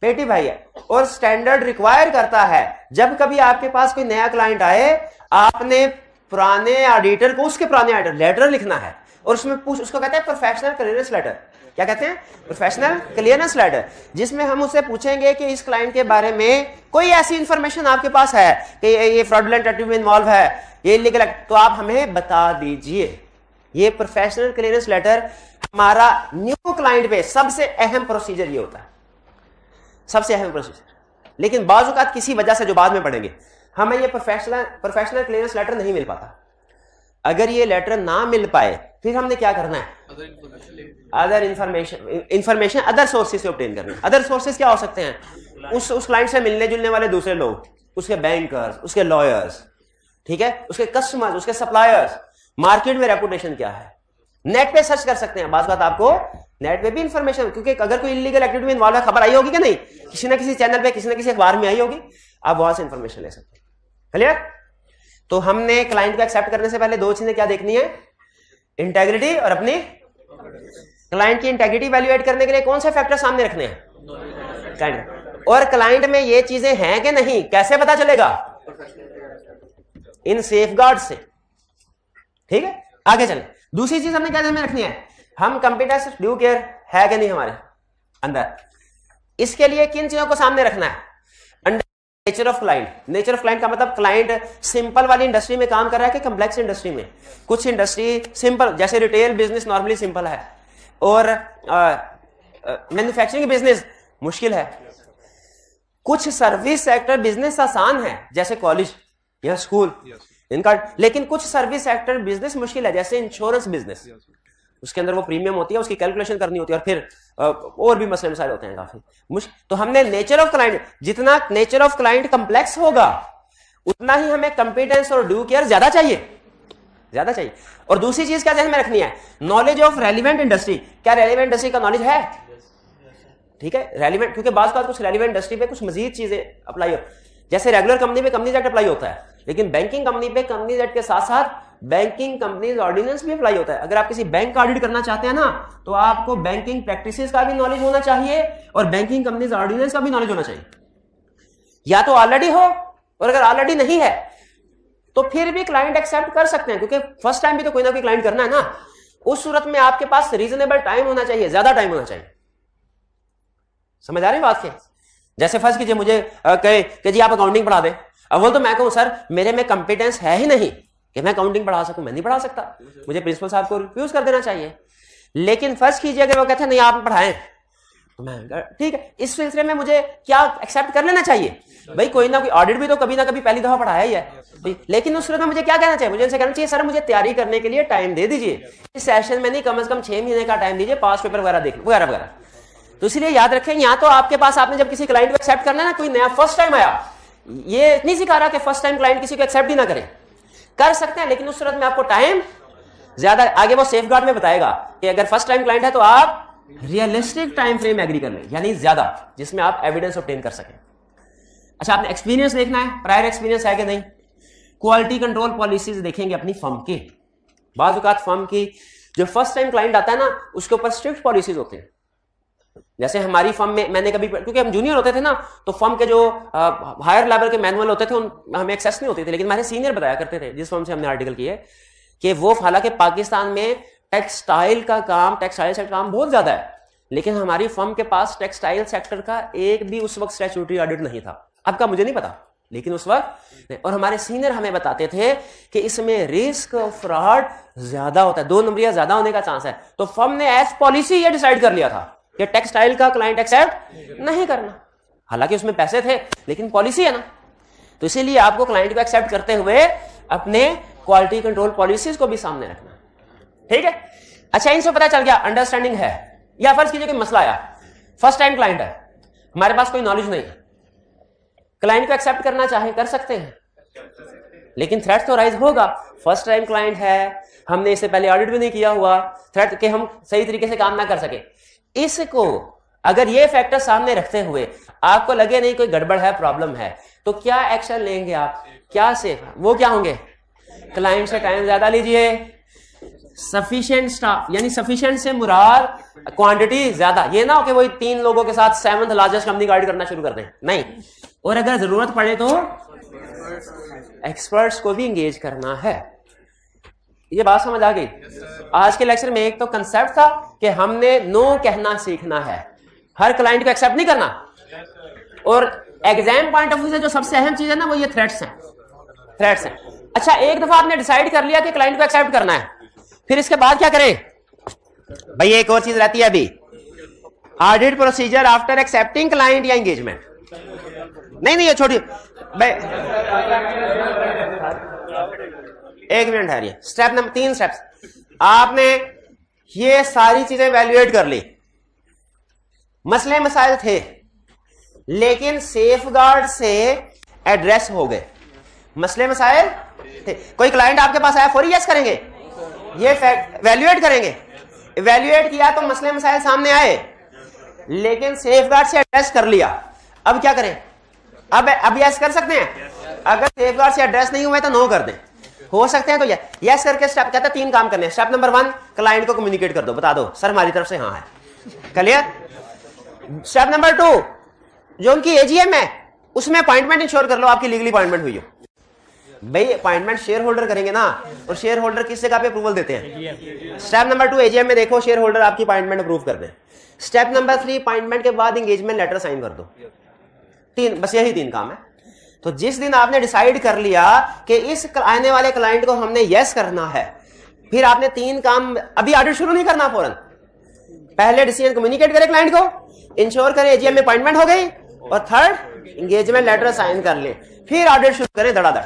पेटी भाई है। और स्टैंडर्ड रिक्वायर करता है जब कभी आपके पास कोई नया क्लाइंट आए, आपने पुराने ऑडिटर को उसके पुराने ऑडिटर लेटर लिखना है और उसमें उसको कहते हैं प्रोफेशनल क्लियरेंस लेटर। क्या कहते हैं? प्रोफेशनल क्लियरेंस लेटर, जिसमें हम उससे पूछेंगे कि इस क्लाइंट के बारे में कोई ऐसी इंफॉर्मेशन आपके पास है कि ये फ्रॉडुलेंट एक्टिविटी में इन्वॉल्व है, ये इलीगल, तो आप हमें बता दीजिए। ये प्रोफेशनल क्लियरेंस लेटर हमारा न्यू क्लाइंट पे सबसे अहम प्रोसीजर ये होता है, सबसे अहम प्रोसीजर। लेकिन बाज़ औक़ात किसी वजह से, जो बाद में पढ़ेंगे, हमें ये प्रोफेशनल क्लियरेंस लेटर नहीं मिल पाता। अगर ये लेटर ना मिल पाए फिर हमने क्या करना है? अदर इंफॉर्मेशन अदर सोर्सेज से ऑब्टेन करना है। अदर सोर्सेज क्या हो सकते हैं? उस क्लाइंट से मिलने जुलने वाले दूसरे लोग, उसके बैंकर्स, उसके लॉयर्स, ठीक है, उसके कस्टमर्स, उसके सप्लायर्स, मार्केट में रेपुटेशन क्या है, नेट पे सर्च कर सकते हैं। बात आपको नेट पे भी इंफॉर्मेशन, क्योंकि अगर कोई इलीगल एक्टिविटी में इन्वॉल्व है, खबर आई होगी कि नहीं, किसी ना किसी चैनल पे, किसी ना किसी अखबार में आई होगी, आप वहां से इंफॉर्मेशन ले सकते हैं। क्लियर? तो हमने क्लाइंट को एक्सेप्ट करने से पहले दो चीजें क्या देखनी है? इंटेग्रिटी और अपनी क्लाइंट की इंटेग्रिटी वैल्यूएट करने के लिए कौन से फैक्टर सामने रखने हैं? क्लाइंट। और क्लाइंट में ये चीजें हैं कि नहीं, कैसे पता चलेगा? इन सेफगार्ड से। ठीक है, आगे चले। दूसरी चीज हमने क्या ध्यान में रखनी है? हम कंप्यूटर ड्यू केयर है कि नहीं हमारे अंदर, इसके लिए किन चीजों को सामने रखना है? Nature of client. Nature of client का मतलब क्लाइंट सिंपल वाली इंडस्ट्री में काम कर रहा है कि कम्प्लेक्स इंडस्ट्री में? कुछ इंडस्ट्री सिंपल, जैसे रिटेल बिजनेस नॉर्मली सिंपल है, और मैन्युफैक्चरिंग बिजनेस मुश्किल है। कुछ सर्विस सेक्टर बिजनेस आसान है, जैसे कॉलेज या स्कूल, इनका। लेकिन कुछ सर्विस सेक्टर बिजनेस मुश्किल है, जैसे इंश्योरेंस बिजनेस, उसके अंदर वो प्रीमियम होती है, उसकी कैलकुलेशन करनी होती है, और फिर और भी मसले मसाइल होते हैं काफी मुश्किल। तो हमने नेचर ऑफ क्लाइंट, जितना नेचर ऑफ क्लाइंट कंप्लेक्स होगा उतना ही हमें कंपिटेंस और ड्यू केयर ज्यादा चाहिए। और दूसरी चीज क्या ध्यान में रखनी है? Knowledge of relevant industry. क्या रेलिवेंट इंडस्ट्री का नॉलेज है? ठीक है, रेलिवेंट, क्योंकि बात कुछ रेलिवेंट इंडस्ट्री पे कुछ मजीद चीजें अप्लाई हो, जैसे रेगुलर कंपनी पे कंपनीज एक्ट अप्लाई होता है, लेकिन बैंकिंग कंपनी पे कंपनीज एक्ट के साथ साथ बैंकिंग कंपनीज ऑर्डिनेंस भी अप्लाई होता है। अगर आप किसी बैंक का ऑडिट करना चाहते हैं ना, तो आपको बैंकिंग प्रैक्टिसेस का भी नॉलेज होना चाहिए और बैंकिंग कंपनीज ऑर्डिनेंस का भी नॉलेज होना चाहिए। या तो ऑलरेडी हो, और अगर ऑलरेडी नहीं है तो फिर भी क्लाइंट एक्सेप्ट कर सकते हैं, क्योंकि फर्स्ट टाइम भी तो कोई ना कोई क्लाइंट करना है ना। उस सूरत में आपके पास रीजनेबल टाइम होना चाहिए, ज्यादा टाइम होना चाहिए। समझ आ रही बात के? जैसे फर्स्ट कीजिए मुझे कहे कि जी आप अकाउंटिंग पढ़ा दें, अब वो तो मैं कहूं सर मेरे में कंपिटेंस है ही नहीं कि मैं अकाउंटिंग पढ़ा सकूं, मैं नहीं पढ़ा सकता, मुझे प्रिंसिपल साहब को रिफ्यूज कर देना चाहिए। लेकिन फर्स्ट कीजिए अगर वो कहते हैं नहीं आप पढ़ाएं, तो मैं ठीक है, इस सिलसिले में मुझे क्या एक्सेप्ट कर लेना चाहिए? भाई कोई ना कोई ऑडिट भी तो कभी ना कभी पहली दफा पढ़ाया ही है, लेकिन उस सूरत में मुझे क्या कहना चाहिए? मुझे उनसे कहना चाहिए सर मुझे तैयारी करने के लिए टाइम दे दीजिए, इस सेशन में नहीं कम से कम 6 महीने का टाइम दीजिए, पास पेपर वगैरह देख वगैरह वगैरह। तो इसलिए याद रखें, यहाँ तो आपके पास आपने जब किसी क्लाइंट को एक्सेप्ट करना है ना, कोई नया फर्स्ट टाइम आया, ये नहीं सिखा रहा कि फर्स्ट टाइम क्लाइंट किसी को एक्सेप्ट ही ना करे, कर सकते हैं, लेकिन उस सूरत में आपको टाइम ज्यादा, आगे वो सेफगार्ड में बताएगा कि अगर फर्स्ट टाइम क्लाइंट है तो आप रियलिस्टिक टाइम फ्रेम एग्री कर लें, यानी ज्यादा, जिसमें आप एविडेंस ऑब्टेन कर सकें। अच्छा, आपने एक्सपीरियंस देखना है, प्रायर एक्सपीरियंस है कि नहीं। क्वालिटी कंट्रोल पॉलिसीज देखेंगे अपनी फर्म के। बाज़ औक़ात फर्म की जो फर्स्ट टाइम क्लाइंट आता है ना, उसके ऊपर स्ट्रिक्ट पॉलिसीज होते हैं, जैसे हमारी फर्म में मैंने कभी, क्योंकि हम जूनियर होते थे ना, तो फर्म के जो हायर लेवल के मैनुअल होते थे उन हमें एक्सेस नहीं होती थी, लेकिन हमारे सीनियर बताया करते थे जिस फर्म से हमने आर्टिकल किए कि वो, हालांकि पाकिस्तान में टेक्सटाइल का काम, टेक्सटाइल सेक्टर काम बहुत ज्यादा है, लेकिन हमारी फर्म के पास टेक्सटाइल सेक्टर का एक भी उस वक्त स्टैट्यूटरी ऑडिट नहीं था। अब का मुझे नहीं पता, लेकिन उस वक्त, और हमारे सीनियर हमें बताते थे कि इसमें रिस्क ऑफ फ्रॉड ज्यादा होता है, 2 नंबरिया ज्यादा होने का चांस है। तो फर्म ने एज पॉलिसी ये डिसाइड कर लिया था कि टेक्सटाइल का क्लाइंट एक्सेप्ट नहीं करना, हालांकि उसमें पैसे थे लेकिन पॉलिसी है ना, तो इसीलिए आपको क्लाइंट को एक्सेप्ट करते हुए अपने क्वालिटी कंट्रोल पॉलिसीज को भी सामने रखना, ठीक है। अच्छा, इनसे पता चल गया अंडरस्टैंडिंग है। या फर्ज कीजिए कि मसला आया, फर्स्ट टाइम क्लाइंट है, हमारे पास कोई नॉलेज नहीं है, क्लाइंट को एक्सेप्ट करना चाहे कर सकते हैं, लेकिन थ्रेट तो राइज होगा। फर्स्ट टाइम क्लाइंट है, हमने इससे पहले ऑडिट भी नहीं किया हुआ, थ्रेट के हम सही तरीके से काम ना कर सके, इसको अगर ये फैक्टर सामने रखते हुए आपको लगे नहीं कोई गड़बड़ है, प्रॉब्लम है, तो क्या एक्शन लेंगे आप? क्या से वो क्या होंगे? क्लाइंट से टाइम ज्यादा लीजिए, सफिशिएंट स्टाफ, यानी सफिशिएंट से मुराद क्वांटिटी ज्यादा, ये ना हो कि वही 3 लोगों के साथ 7th लार्जेस्ट कंपनी का ऑडिट करना शुरू कर दें, नहीं। और अगर जरूरत पड़े तो एक्सपर्ट्स को भी इंगेज करना है। ये बात समझ आ गई? आज के लेक्चर में एक तो कंसेप्ट था कि हमने नो कहना सीखना है, हर क्लाइंट को एक्सेप्ट नहीं करना, और एग्जाम पॉइंट ऑफ व्यू से जो सबसे अहम चीज है ना वो ये थ्रेट्स हैं, थ्रेट्स हैं। अच्छा, एक दफा आपने डिसाइड कर लिया कि क्लाइंट को एक्सेप्ट करना है, फिर इसके बाद क्या करें भाई? एक और चीज रहती है अभी, audit procedure after accepting client या एंगेजमेंट। नहीं ये छोटी भाई, एक मिनट ठहरिए। स्टेप नंबर 3 स्टेप्स, आपने ये सारी चीजें वैल्यूएट कर ली, मसले मसाइल थे लेकिन सेफगार्ड से एड्रेस हो गए, मसले मसाइल थे। कोई क्लाइंट आपके पास आया, फौरी यस करेंगे, ये वैल्यूएट करेंगे, वैल्यूएट किया तो मसले मसाइल सामने आए लेकिन सेफगार्ड से एड्रेस कर लिया। अब क्या करें? अब यस कर सकते हैं, अगर सेफगार्ड से एड्रेस नहीं हुए तो नो कर दें, हो सकते हैं तो यस करके स्टेप कहते हैं 3 काम करने हैं। स्टेप नंबर 1, क्लाइंट को कम्युनिकेट कर दो, बता दो सर हमारी तरफ से हाँ है, क्लियर। स्टेप नंबर 2, जो उनकी एजीएम है उसमें अपॉइंटमेंट इंश्योर कर लो आपकी लीगली अपॉइंटमेंट हुई हो। भाई अपॉइंटमेंट शेयर होल्डर करेंगे ना, और शेयर होल्डर किस जगह पे अप्रूवल देते हैं? स्टेप नंबर 2, एजीएम में देखो शेयर होल्डर आपकी अपॉइंटमेंट अप्रूव कर दें। स्टेप नंबर 3, अपॉइंटमेंट के बाद एंगेजमेंट लेटर साइन कर दो। 3, बस यही 3 काम है। तो जिस दिन आपने डिसाइड कर लिया कि इस आने वाले क्लाइंट को हमने यस करना है, फिर आपने 3 काम, अभी ऑडिट शुरू नहीं करना फौरन, पहले डिसीजन कम्युनिकेट करें क्लाइंट को, इंश्योर करें एजीएम में अपॉइंटमेंट हो गई, और थर्ड एंगेजमेंट लेटर साइन कर ले, फिर ऑडिट शुरू करें धड़ाधड़।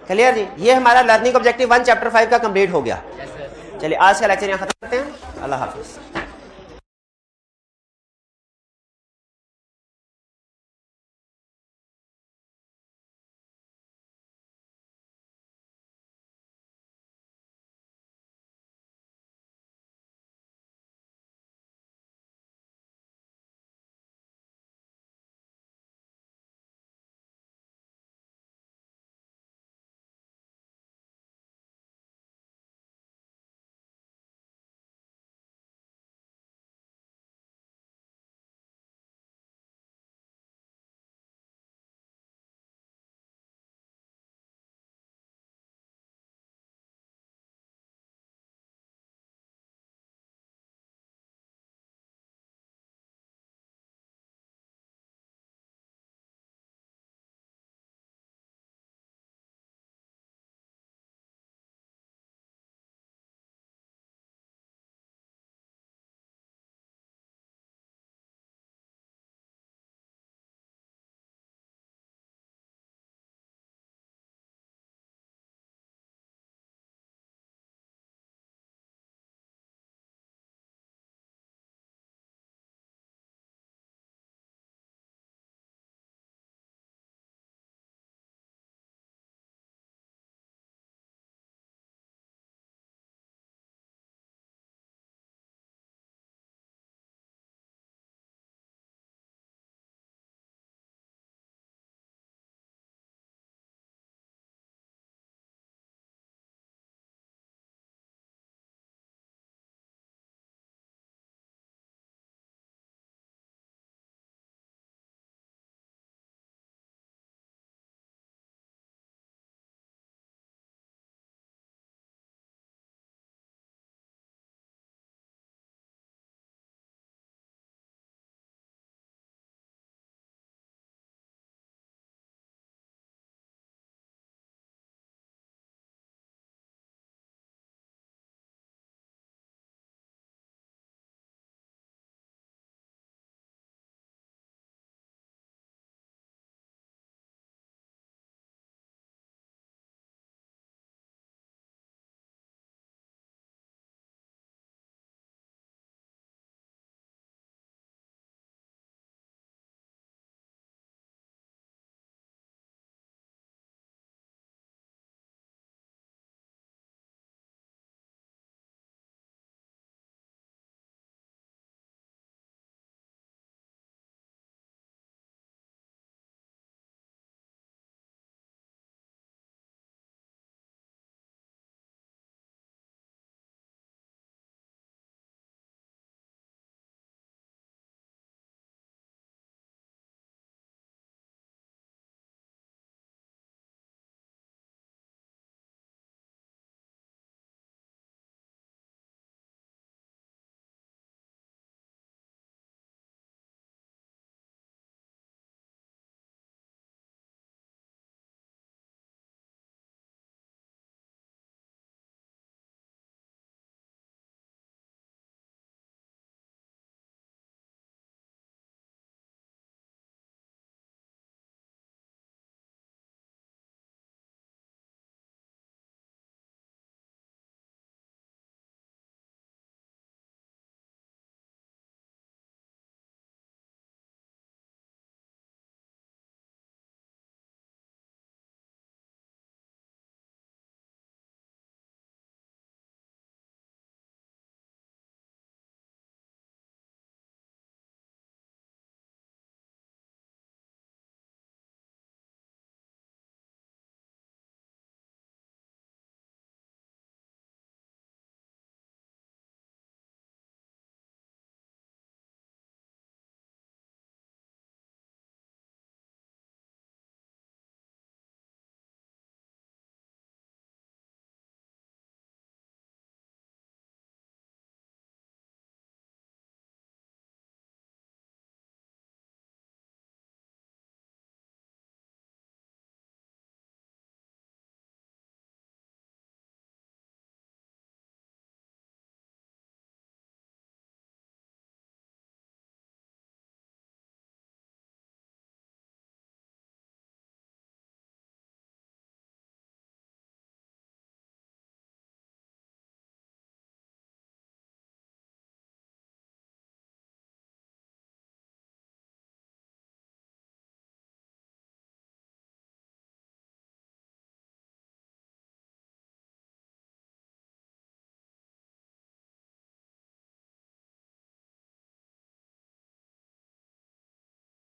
क्लियर जी? ये हमारा लर्निंग ऑब्जेक्टिव 1 चैप्टर 5 का कंप्लीट हो गया। चलिए आज का लेक्चर यहाँ खत्म करते हैं। अल्लाह हाफिज।